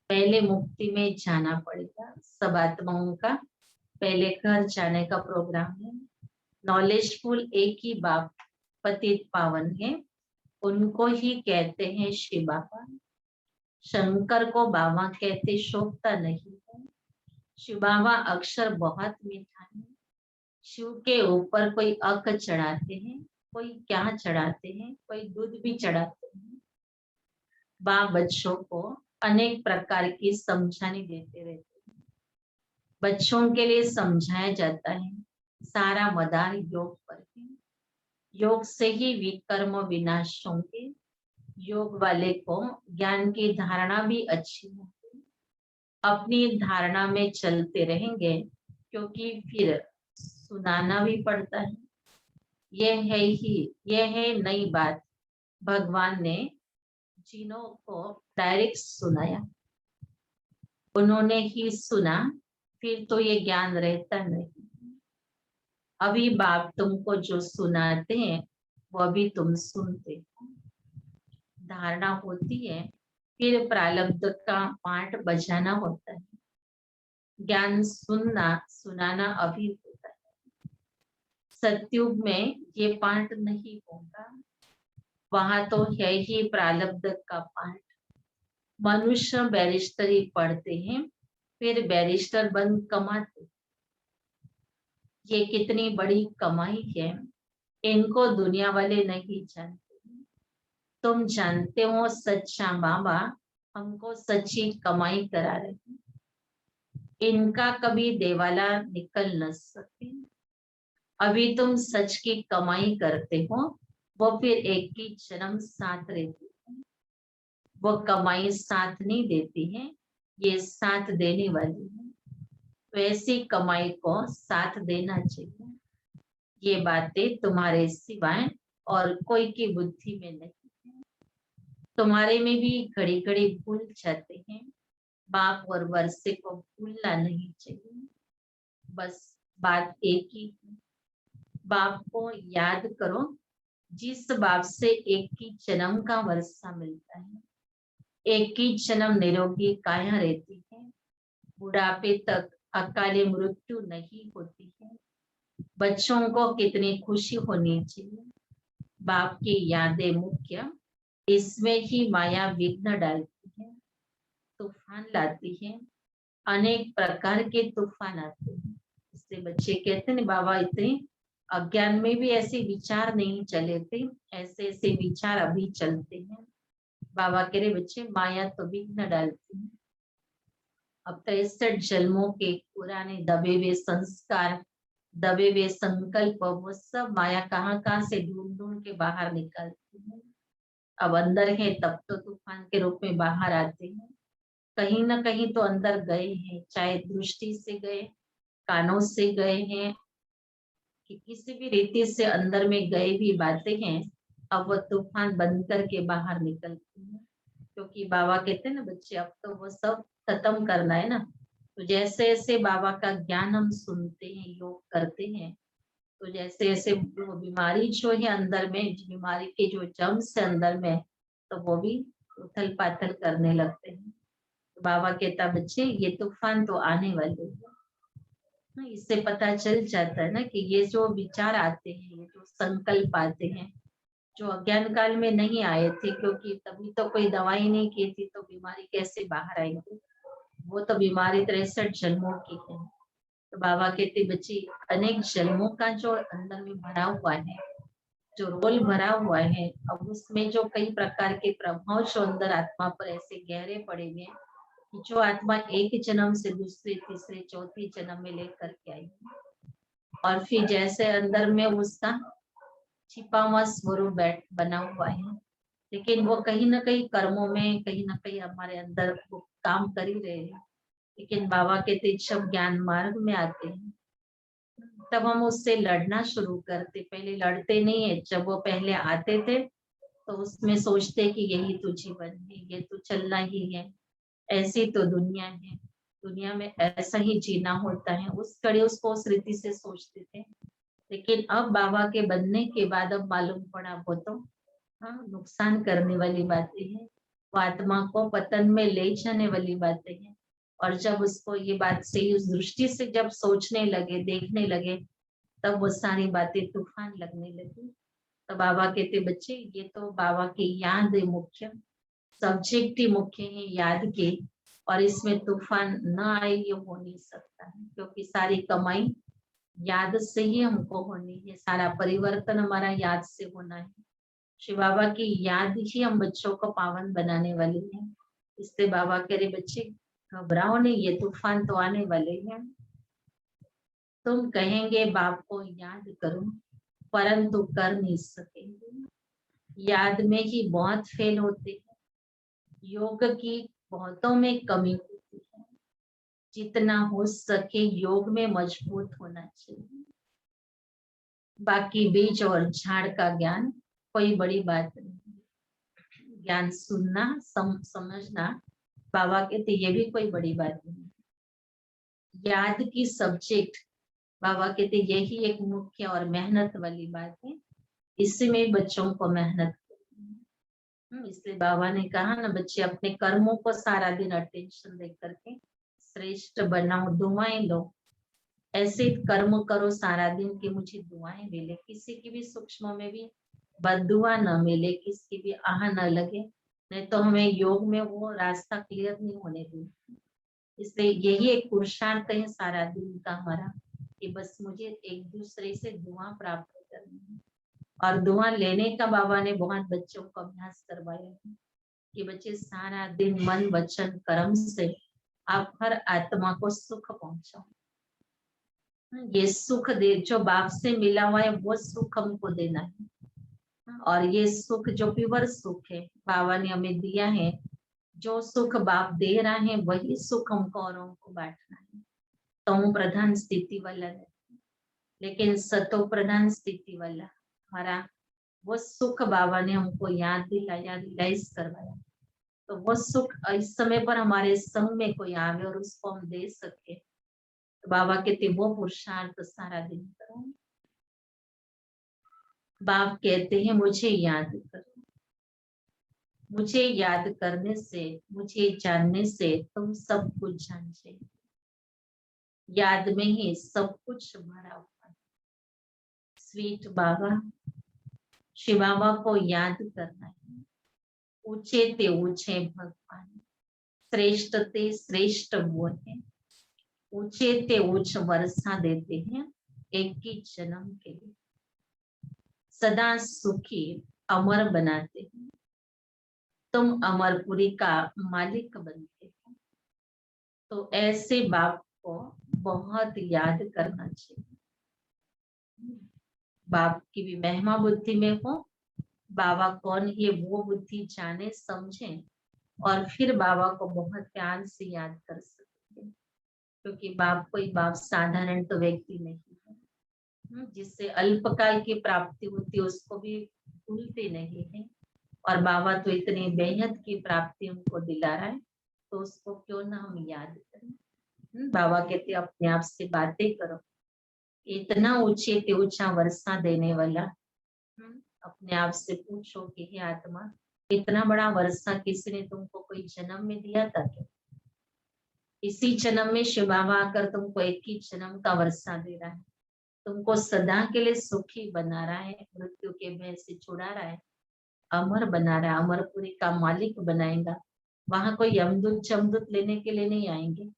पहले मुक्ति में जाना पड़ेगा। सब आत्माओं का पहले घर जाने का प्रोग्राम है। नॉलेजफुल एक ही बाप पतित पावन है, उनको ही कहते हैं शिव बाबा। शंकर को बाबा कहते शोभता नहीं है। शिव बाबा अक्षर बहुत मीठा है। शिव के ऊपर कोई अक चढ़ाते हैं, कोई क्या चढ़ाते हैं, कोई दूध भी चढ़ाते हैं। बाप बच्चों को अनेक प्रकार की समझाने देते रहते हैं। बच्चों के लिए समझाया जाता है सारा मदार योग पर है। योग से ही विकर्म विनाश होंगे। योग वाले को ज्ञान की धारणा भी अच्छी होगी, अपनी धारणा में चलते रहेंगे, क्योंकि फिर सुनाना भी पड़ता है। यह है नई बात। भगवान ने जिनों को डायरेक्ट सुनाया, उन्होंने ही सुना, फिर तो ये ज्ञान रहता नहीं। अभी बाप तुमको जो सुनाते हैं वो अभी तुम सुनते हो। धारणा होती है, फिर प्रारब्ध का पाठ बजाना होता है। ज्ञान सुनना सुनाना अभी होता है। सतयुग में ये पाठ नहीं होगा, वहां तो है ही प्रारब्ध का पाठ। मनुष्य बैरिस्टरी पढ़ते हैं, फिर बैरिस्टर बन कमाते। ये कितनी बड़ी कमाई है, इनको दुनिया वाले नहीं जानते। तुम जानते हो सच्चा बाबा हमको सच्ची कमाई करा रहे हैं, इनका कभी देवाला निकल न सके। अभी तुम सच की कमाई करते हो, वो फिर एक ही जन्म साथ रहती है। वो कमाई साथ नहीं देती है, ये साथ देने वाली है। तो ऐसी कमाई को साथ देना चाहिए। ये बातें तुम्हारे सिवाय और कोई की बुद्धि में नहीं है। तुम्हारे में भी घड़ी घड़ी भूल जाते हैं, बाप और वर्षे को भूलना नहीं चाहिए। बस बात एक ही है, बाप को याद करो। जिस बाप से एक ही जन्म का वर्षा मिलता है, एक ही जन्म निरोगी काया रहती है, बुढ़ापे तक अकाले मृत्यु नहीं होती है। बच्चों को कितनी खुशी होनी चाहिए। बाप की यादें मुख्य, इसमें ही माया विघ्न डालती है, तूफान लाती है, अनेक प्रकार के तूफान आते हैं। इससे बच्चे कहते हैं बाबा इतने अज्ञान में भी ऐसे विचार नहीं चले थे, ऐसे ऐसे विचार अभी चलते हैं। बाबा कह रहे बच्चे माया तो विघ्न डालती है। अब 63 जन्मों के पुराने दबे हुए संस्कार, दबे हुए संकल्प, वो सब माया कहाँ कहाँ से ढूंढ ढूंढ के बाहर निकालती है। अब अंदर है तब तो तूफान के रूप में बाहर आते हैं। कहीं ना कहीं तो अंदर गए हैं, चाहे दृष्टि से गए, कानों से गए हैं, कि किसी भी रीति से अंदर में गए भी बातें हैं, अब वो तूफान बंद करके बाहर निकलती हैं। क्योंकि बाबा कहते हैं ना बच्चे, अब तो वो सब खत्म करना है ना। तो जैसे जैसे बाबा का ज्ञान हम सुनते हैं, योग करते हैं, तो जैसे जैसे वो बीमारी जो है अंदर में, बीमारी के जो जर्म्स है अंदर में, तो वो भी उथल पाथल करने लगते हैं। तो बाबा कहता बच्चे ये तूफान तो आने वाले हैं। इससे पता चल जाता है ना कि ये जो विचार आते हैं, ये जो संकल्प आते हैं, जो अज्ञान काल में नहीं आए थे, क्योंकि तभी तो कोई दवाई नहीं की थी, तो बीमारी कैसे बाहर आएगी। वो तो बीमारी 63 जन्मों की है। तो बाबा कहते बच्ची, अनेक जन्मों का जो अंदर में भरा हुआ है, जो रोल भरा हुआ है, अब उसमें जो कई प्रकार के प्रभाव जो अंदर आत्मा पर ऐसे गहरे पड़े हुए हैं कि जो आत्मा एक जन्म से दूसरे तीसरे चौथी जन्म में लेकर के आई है, और फिर जैसे अंदर में उसका छिपा हुआ स्वरूप बैठ बना हुआ है, लेकिन वो कहीं ना कहीं कर्मों में, कहीं ना कहीं हमारे अंदर वो काम कर ही रहे हैं। लेकिन बाबा कहते जब ज्ञान मार्ग में आते हैं, तब हम उससे लड़ना शुरू करते। पहले लड़ते नहीं है, जब वो पहले आते थे तो उसमें सोचते कि यही तो जीवन है, ये तो चलना ही है, ऐसी तो दुनिया है, दुनिया में ऐसा ही जीना होता है, उस कड़े उसको उस रीति से सोचते थे। लेकिन अब बाबा के बनने के बाद अब मालूम पड़ा वो तो हाँ नुकसान करने वाली बातें हैं, वो आत्मा को पतन में ले जाने वाली बातें हैं। और जब उसको ये बात सही उस दृष्टि से जब सोचने लगे, देखने लगे, तब वो सारी बातें तूफान लगने लगी। तो बाबा कहते बच्चे ये तो बाबा की याद है मुख्य, सब्जेक्ट ही मुख्य है याद के, और इसमें तूफान न आए ये हो नहीं सकता है, क्योंकि सारी कमाई याद से ही हमको होनी है, सारा परिवर्तन हमारा याद से होना है। श्री बाबा की याद ही हम बच्चों को पावन बनाने वाली है। इससे बाबा कह रहे बच्चे घबराओ नहीं, ये तूफान तो आने वाले हैं। तुम कहेंगे बाप को याद करो, परंतु कर नहीं सकेंगे। याद में ही बहुत फेल होते हैं, योग की बहुतों में कमी होती है। जितना हो सके योग में मजबूत होना चाहिए। बाकी बीज और झाड़ का ज्ञान कोई बड़ी बात नहीं, ज्ञान सुनना समझना बाबा कहते ये भी कोई बड़ी बात नहीं। याद की सब्जेक्ट बाबा कहते यही एक मुख्य और मेहनत वाली बात है, इसमें बच्चों को मेहनत करनी है। इसलिए बाबा ने कहा ना बच्चे अपने कर्मों को सारा दिन अटेंशन दे करके श्रेष्ठ बनाओ, दुआएं लो, ऐसे कर्म करो सारा दिन कि मुझे दुआएं मिले, किसी की भी सूक्ष्म में भी बददुआ न मिले, किसी की भी आह न लगे, नहीं तो हमें योग में वो रास्ता क्लियर नहीं होने देंगे। इसलिए यही एक पुरुषार्थ है सारा दिन का हमारा, कि बस मुझे एक दूसरे से दुआ प्राप्त करनी है। और दुआ लेने का बाबा ने बहुत बच्चों को अभ्यास करवाया है कि बच्चे सारा दिन मन वचन कर्म से आप हर आत्मा को सुख पहुंचाओ। ये सुख दे जो बाप से मिला हुआ है वो सुख हमको देना है, और ये सुख जो प्योर सुख है बाबा ने हमें दिया है, जो सुख बाप दे रहा है वही सुख हमको औरों को बांटना है। तमो प्रधान स्थिति वाला नहीं, लेकिन सतो प्रधान स्थिति वाला हमारा वो सुख बाबा ने हमको याद दिलाया, रियलाइज करवाया। तो वो सुख इस समय पर हमारे संग में कोई आवे और उसको हम दे सके, तो बाबा कहते वो पुरुषार्थ सारा दिन करो। बाप कहते हैं मुझे याद करो, मुझे याद करने से, मुझे जानने से तुम सब कुछ जान जाए। याद में ही सब कुछ भरा हुआ है। स्वीट बाबा, शिव बाबा को याद करना है। ऊंचे ते ऊंचे भगवान, श्रेष्ठ ते श्रेष्ठ वो है। ऊंचे ते ऊंच वर्षा देते हैं एक ही जन्म के लिए, सदा सुखी अमर बनाते हैं। तुम अमरपुरी का मालिक बनते हो। तो ऐसे बाप को बहुत याद करना चाहिए। बाप की भी महिमा बुद्धि में हो, बाबा कौन ये वो बुद्धि जाने समझे, और फिर बाबा को बहुत प्यार से याद कर सकते हैं। क्योंकि बाप कोई बाप साधारण तो व्यक्ति नहीं है, जिससे अल्पकाल की प्राप्ति होती है उसको भी भूलते नहीं है। और बाबा तो इतनी बेहद की प्राप्ति हमको दिला रहा है, तो उसको क्यों ना हम याद करें। बाबा कहते अपने आप से बातें करो, इतना ऊंचे ते ऊंचा वर्षा देने वाला। अपने आप से पूछो कि हे आत्मा, इतना बड़ा वर्षा किसी ने तुमको कोई जन्म में दिया था क्या? इसी जन्म में शिव बाबा आकर तुमको एक ही जन्म का वर्षा दे रहा है, तुमको सदा के लिए सुखी बना रहा है, मृत्यु के भय से छुड़ा रहा है, अमर बना रहा है, अमरपुरी का मालिक बनाएगा। वहां कोई यमदूत चमदूत लेने के लिए नहीं आएंगे।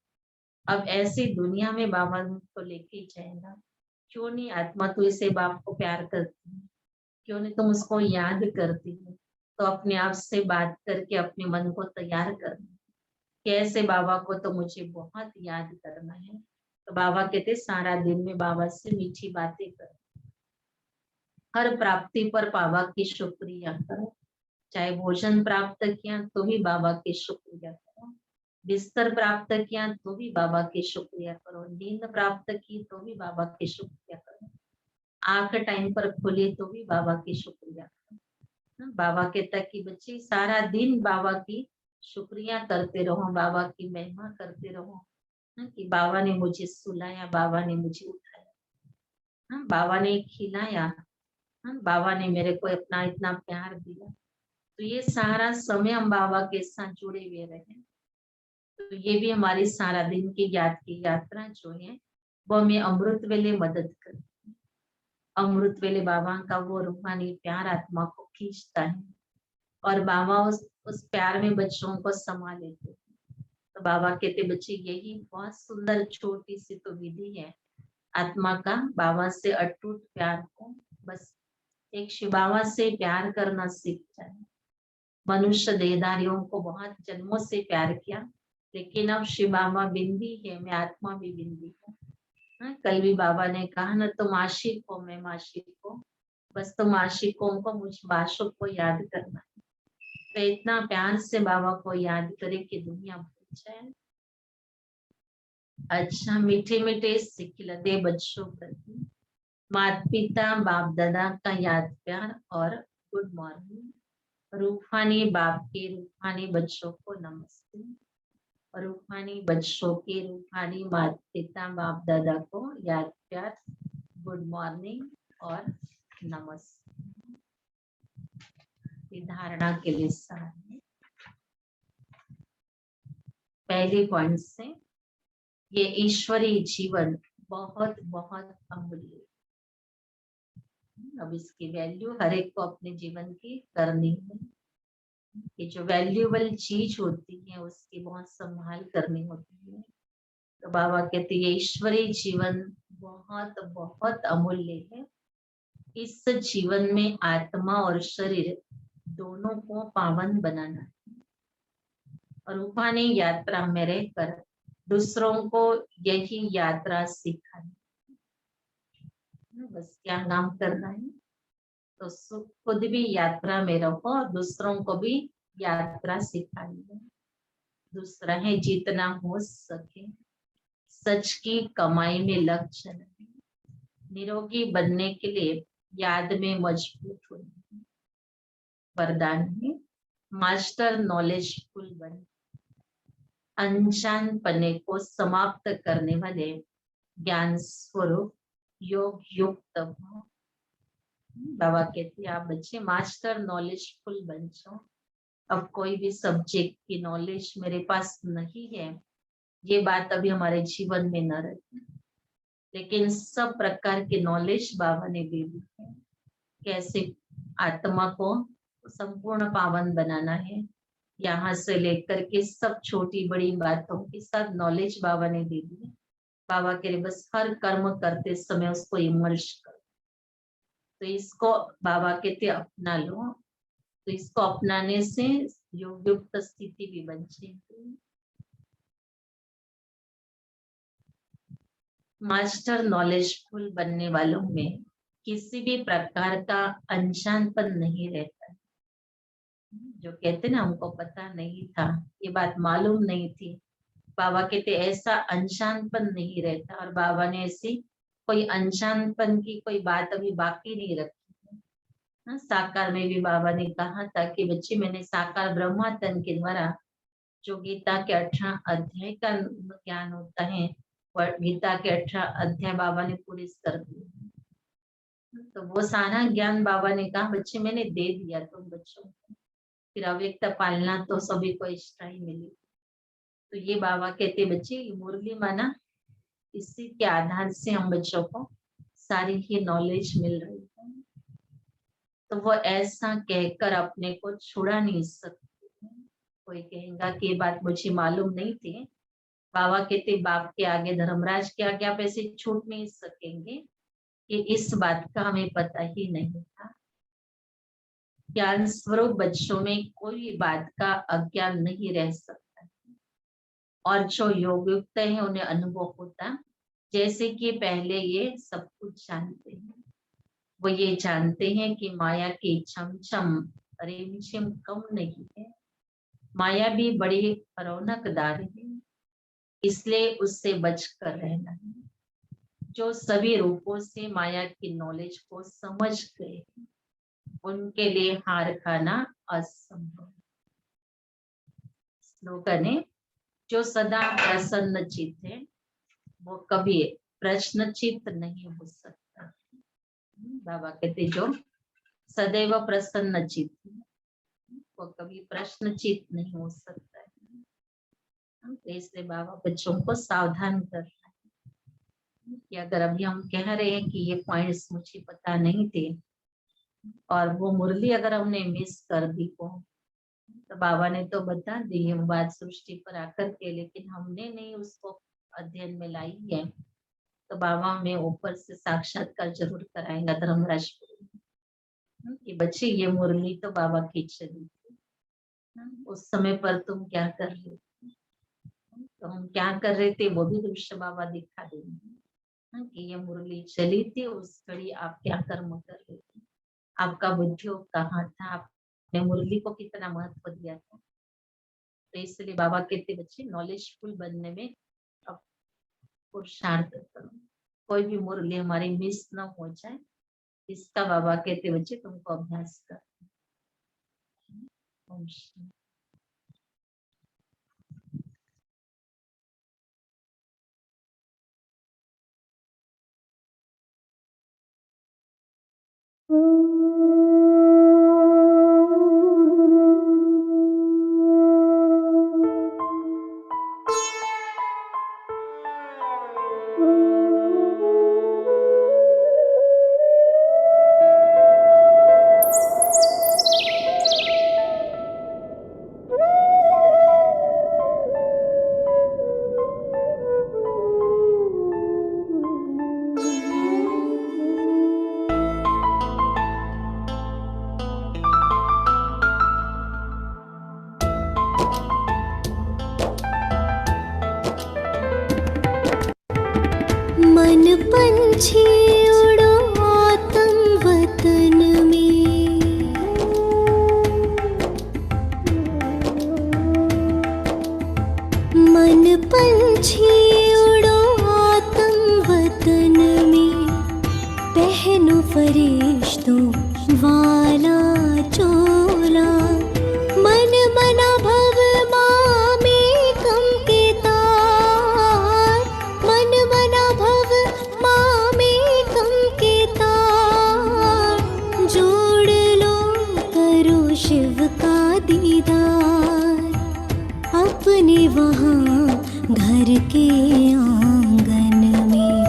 अब ऐसी दुनिया में बाबा को लेके ही जाएगा। क्यों नहीं आत्मा तू इसे बाप को प्यार करती है, क्यों नहीं तुम उसको याद करती है? तो अपने आप से बात करके अपने मन को तैयार करना, कैसे बाबा को तो मुझे बहुत याद करना है। तो बाबा कहते सारा दिन में बाबा से मीठी बातें कर, हर प्राप्ति पर बाबा की शुक्रिया करो। चाहे भोजन प्राप्त किया तो भी बाबा की शुक्रिया करो, बिस्तर प्राप्त किया तो भी बाबा की शुक्रिया करो, नींद प्राप्त की तो भी बाबा की शुक्रिया करो, आंख टाइम पर खुली तो भी बाबा की शुक्रिया करो। बाबा कहता कि बच्चे सारा दिन बाबा की शुक्रिया करते रहो, बाबा की महिमा करते रहो। कि बाबा ने मुझे सुलाया, बाबा ने मुझे उठाया, बाबा ने खिलाया, बाबा ने मेरे को अपना इतना प्यार दिया। तो ये सारा समय हम बाबा के साथ जुड़े हुए रहे, तो ये भी हमारी सारा दिन की याद की यात्रा जो है वो हमें अमृत वेले मदद करती है। अमृत वेले बाबा का वो रूहानी प्यार आत्मा को खींचता है, और बाबा उस प्यार में बच्चों को समा लेते हैं। तो बाबा कहते बच्चे यही बहुत सुंदर छोटी सी तो विधि है आत्मा का बाबा से अटूट प्यार को। बस एक शिव बाबा से प्यार करना सीख जाए। मनुष्य देहधारियों को बहुत जन्मों से प्यार किया, लेकिन अब शिव बाबा बिंदी है, मैं आत्मा भी बिंदी हूँ। कल भी बाबा ने कहा ना, तुम आशिक हो, मैं माशिक हूँ, बस तुम आशिकों को मुझ माशुक को याद करना है। तो इतना प्यार से बाबा को याद करे कि दुनिया भूल जाए। अच्छा, मीठे मीठे सिखलते बच्चों प्रति माता पिता बाप दादा का याद प्यार और गुड मॉर्निंग। रूहानी बाप के रूहानी बच्चों को नमस्ते, रूहानी बच्चों के रूहानी माता पिता बाप दादा को याद प्यार, गुड मॉर्निंग और नमस्ते। धारणा के लिए सार पहले पॉइंट से, ये ईश्वरीय जीवन बहुत बहुत अमूल्य। अब इसकी वैल्यू हर एक को अपने जीवन की करनी है। ये जो वैल्यूएबल चीज होती है उसकी बहुत संभाल करनी होती है। तो बाबा कहते ये ईश्वरीय जीवन बहुत बहुत अमूल्य है। इस जीवन में आत्मा और शरीर दोनों को पावन बनाना है, और रूहानी यात्रा में रहकर दूसरों को यही यात्रा सिखानी। बस क्या काम करना है, तो खुद भी यात्रा में रहो और दूसरों को भी यात्रा सिखानी है। दूसरा है जितना हो सके सच की कमाई में लक्ष्य नहीं, निरोगी बनने के लिए याद में मजबूत होना। वरदान है मास्टर नॉलेजफुल बने, अनजान पने को समाप्त करने वाले ज्ञान स्वरूप योग युक्त हो। बाबा कहते हैं आप बच्चे मास्टर नॉलेजफुल बन जाओ। अब कोई भी सब्जेक्ट की नॉलेज मेरे पास नहीं है, ये बात अभी हमारे जीवन में न रहे, लेकिन सब प्रकार की नॉलेज बाबा ने दे दी है। कैसे आत्मा को संपूर्ण पावन बनाना है, यहाँ से लेकर के सब छोटी बड़ी बातों की सब नॉलेज बाबा ने दे दी है। बाबा कह रहे बस हर कर्म करते समय उसको इमर्श करो। तो इसको बाबा कहते अपना लो, तो इसको अपनाने से योग युक्त स्थिति भी बन जाएगी। मास्टर नॉलेजफुल बनने वालों में किसी भी प्रकार का अनजानपन नहीं रहता। जो कहते ना हमको पता नहीं था, ये बात मालूम नहीं थी, बाबा कहते ऐसा अनजानपन नहीं रहता। और बाबा ने ऐसी कोई अनजानपन की कोई बात अभी बाकी नहीं रखी है। हाँ, साकार में भी बाबा ने कहा था कि बच्चे मैंने साकार ब्रह्मा तन के द्वारा जो गीता के 18 अध्याय का ज्ञान होता है, वह गीता के 18 अध्याय बाबा ने पूरे कर दिए। तो वो सारा ज्ञान बाबा ने कहा बच्चे मैंने दे दिया तुम बच्चों को, फिर अव्यक्त पालना तो सभी को इष्टा ही मिली। तो ये बाबा कहते बच्चे ये मुरली माना, इसी के आधार से हम बच्चों को सारी ही नॉलेज मिल रही है। तो वो ऐसा कहकर अपने को छुड़ा नहीं सकते। कोई कहेगा कि ये बात मुझे मालूम नहीं थी, बाबा कहते बाप के आगे, धर्मराज के आगे आप ऐसे छूट नहीं सकेंगे कि इस बात का हमें पता ही नहीं था। ज्ञान स्वरूप बच्चों में कोई बात का अज्ञान नहीं रह सकता है। और जो योग युक्त है उन्हें अनुभव होता, जैसे कि पहले ये सब कुछ जानते हैं। वो ये जानते हैं कि माया की छमछम रिमझिम कम नहीं है, माया भी बड़ी रौनकदार है, इसलिए उससे बचकर रहना है। जो सभी रूपों से माया की नॉलेज को समझ गए उनके लिए हार खाना असंभव। स्लोगन है, जो सदा प्रसन्न चित्त है वो कभी प्रश्नचित्त नहीं हो सकता। बाबा कहते जो सदैव प्रसन्न चित्त वो कभी प्रश्नचित्त नहीं हो सकता है। तो इसलिए बाबा बच्चों को सावधान कर रहा है कि अगर अभी हम कह रहे हैं कि ये पॉइंट्स मुझे पता नहीं थे और वो मुरली अगर हमने मिस कर दी तो बाबा ने तो बता दी हम बात सृष्टि पर आकर के, लेकिन हमने नहीं उसको अध्ययन में लाई है, तो बाबा हमें ऊपर से साक्षात्कार जरूर कराएंगा धर्मराज कि बच्चे ये मुरली तो बाबा की चली थी, उस समय पर तुम क्या कर रहे थे, तो हम क्या कर रहे थे वो भी दृश्य बाबा दिखा देंगे कि ये मुरली चली थी, उस घड़ी आप क्या कर्म कर रहे थे, आपका बुद्धियोग कहाँ था, आपने मुरली को कितना महत्व दिया था। तो इसलिए बाबा कहते बच्चे नॉलेजफुल बनने में अब पुरुषार्थ करो, कोई भी मुरली हमारी मिस न हो जाए, इसका बाबा कहते बच्चे तुमको अभ्यास कर। मन पंछी उड़ो आत्म वतन में, मन पंछी उड़ो आत्म वतन में, पहनो फरिश्तों वाला चोला, मन मना भव मामे कम के तार, मन मना भव मामे कम के तार, जोड़ लो करो शिव का दीदार, अपने वहाँ घर के आंगन में,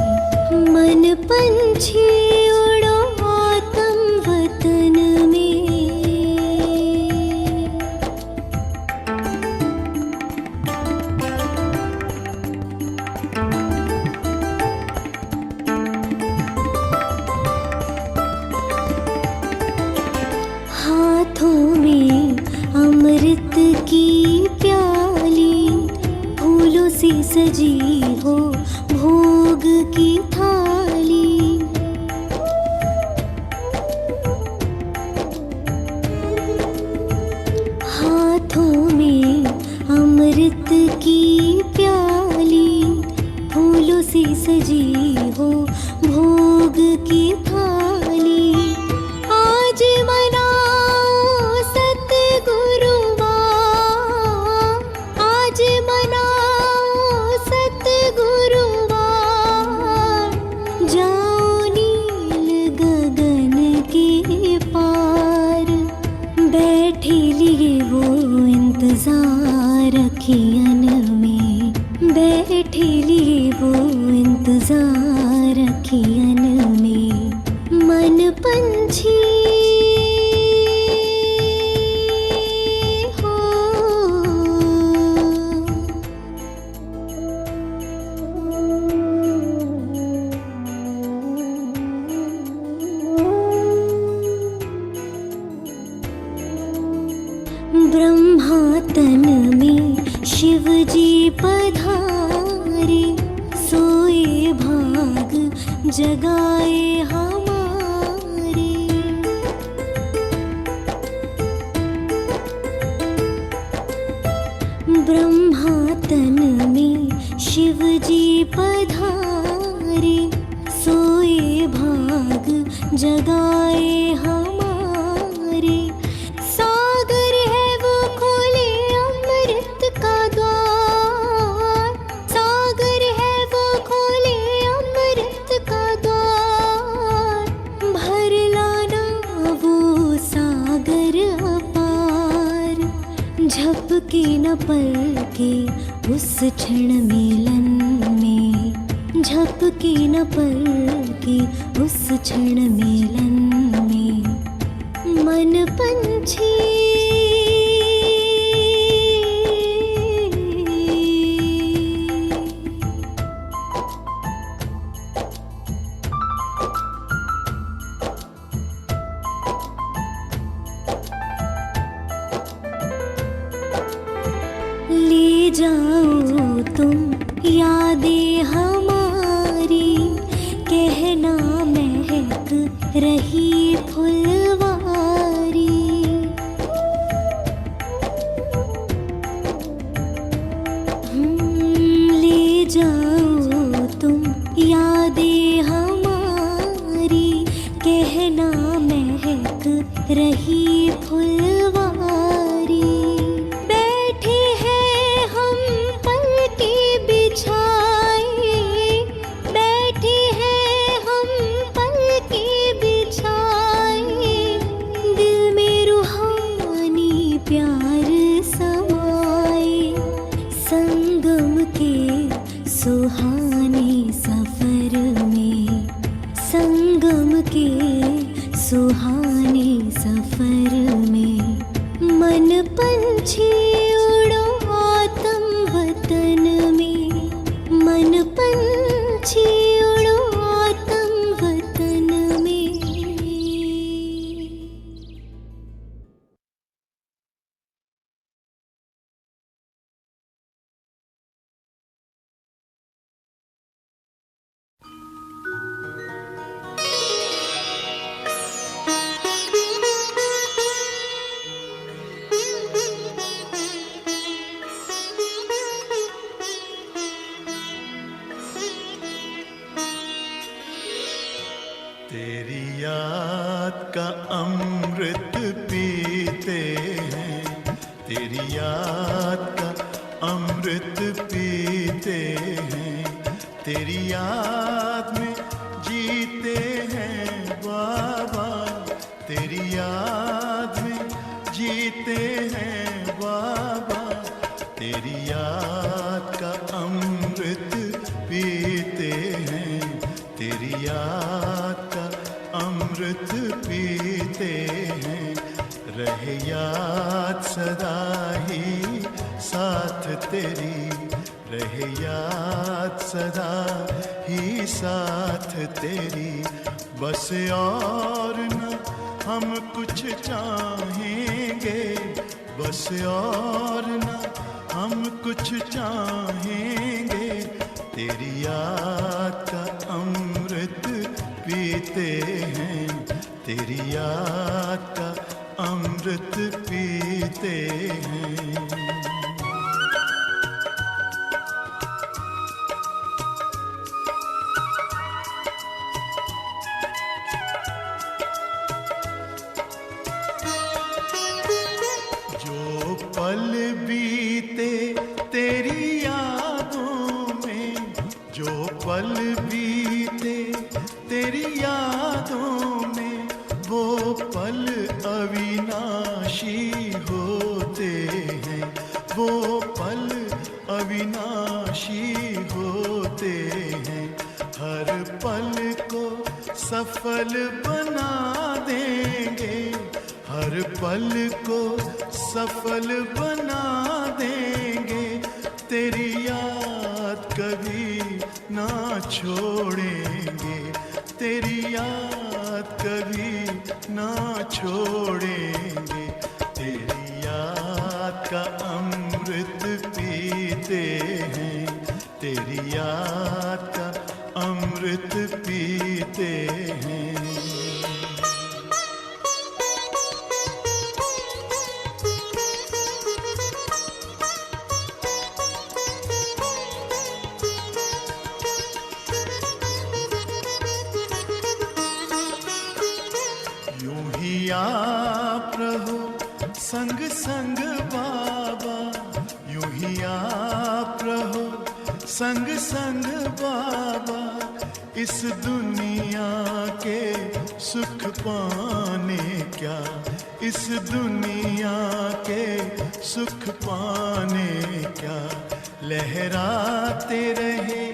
मन पंछी उड़ो आत्म वतन में। हाथों में अमृत की प्याली, फूलों से सजी हो भोग की थाली, हाथों में अमृत की प्याली, फूलों से सजी हो बैठे लिए वो इंतजार अखियन में, बैठे लिए वो इंतजार अखियन में, मन पंछी हो। ब्रह्मा तन में शिव जी पधारे, सोए भाग जगाए हमारे। ब्रह्मा तन में शिव जी पधारे, सोए भाग जगाए हमारे। सागर है वो खोले अमृत का द्वार, सागर है वो खोले अमृत का द्वार, भर लाना वो सागर अपार। झपके न पलके उस क्षण मिलन में, झपके न पलके उस क्षण मिलन में, मन पंछी ले जाओ तुम यादें हमारी, कहना महक रही फुलवारी। ले जाओ तुम यादें हमारी, कहना महक रही फुलवारी। बैठे हैं हम पलके बिछाए, बैठे हैं हम पलके बिछाए, दिल में रूहानी प्यार समाए। संगम के सुहाने सफर में, संगम के सुहाने सफर में, मन पंछी उड़ो आत्म वतन में, मन पंछी उड़ो आत्म वतन में। तेरी याद का अमृत पीते हैं, तेरी याद का अमृत पीते हैं, तेरी याद में जीते हैं बाबा, तेरी याद में जीते हैं बाबा, तेरी याद का अमृत पीते हैं, तेरी याद का अमृत पीते हैं। रहे याद सदा ही साथ तेरी, रहे याद सदा ही साथ तेरी। बस और न हम कुछ चाहेंगे, बस और न हम कुछ चाहेंगे, तेरी याद का अमृत पीते हैं, तेरी याद का अमृत पीते हैं। जो पल बीते तेरी यादों में, जो पल बीते तेरी यादों में, वो पल अविनाशी होते हैं, वो पल अविनाशी होते हैं। हर पल को सफल बना देंगे, हर पल को सफल बना देंगे। तेरी याद कभी ना छोड़ेंगे, तेरी याद कभी ना छोड़ेंगे। तेरी याद का अमृत पीते हैं, तेरी याद का अमृत पीते हैं। यूं ही आप रहो संग संग बाबा, यूं ही आप रहो संग संग बाबा। इस दुनिया के सुख पाने क्या, इस दुनिया के सुख पाने क्या। लहराते रहे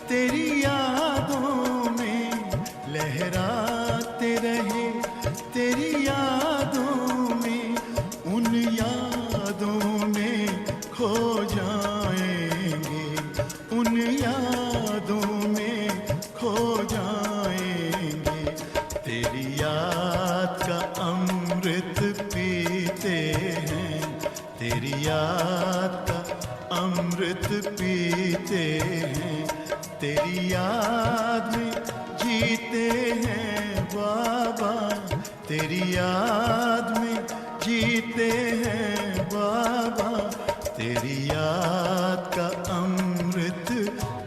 तेरी यादों में, लहराते रहे तेरी यादों में। उन यादों में खो जाएंगे, उन यादों में खो जाएंगे। तेरी याद का अमृत पीते हैं, तेरी याद का अमृत पीते हैं। तेरी याद में जीते हैं बाबा, तेरी याद में जीते हैं बाबा। तेरी याद का अमृत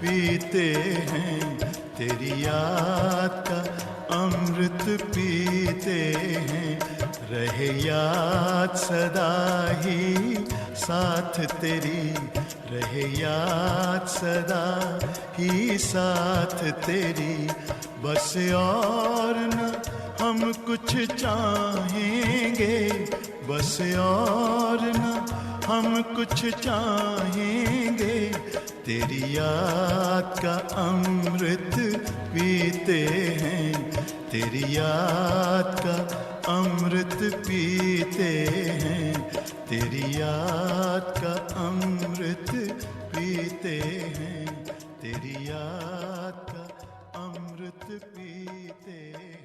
पीते हैं, तेरी याद का अमृत पीते हैं। रहे याद सदा ही साथ तेरी, रहे याद सदा ही साथ तेरी। बस और न हम कुछ चाहेंगे, बस और न हम कुछ चाहेंगे। तेरी याद का अमृत पीते हैं, तेरी याद का अमृत पीते हैं। तेरी याद का अमृत पीते हैं, तेरी याद का अमृत पीते हैं।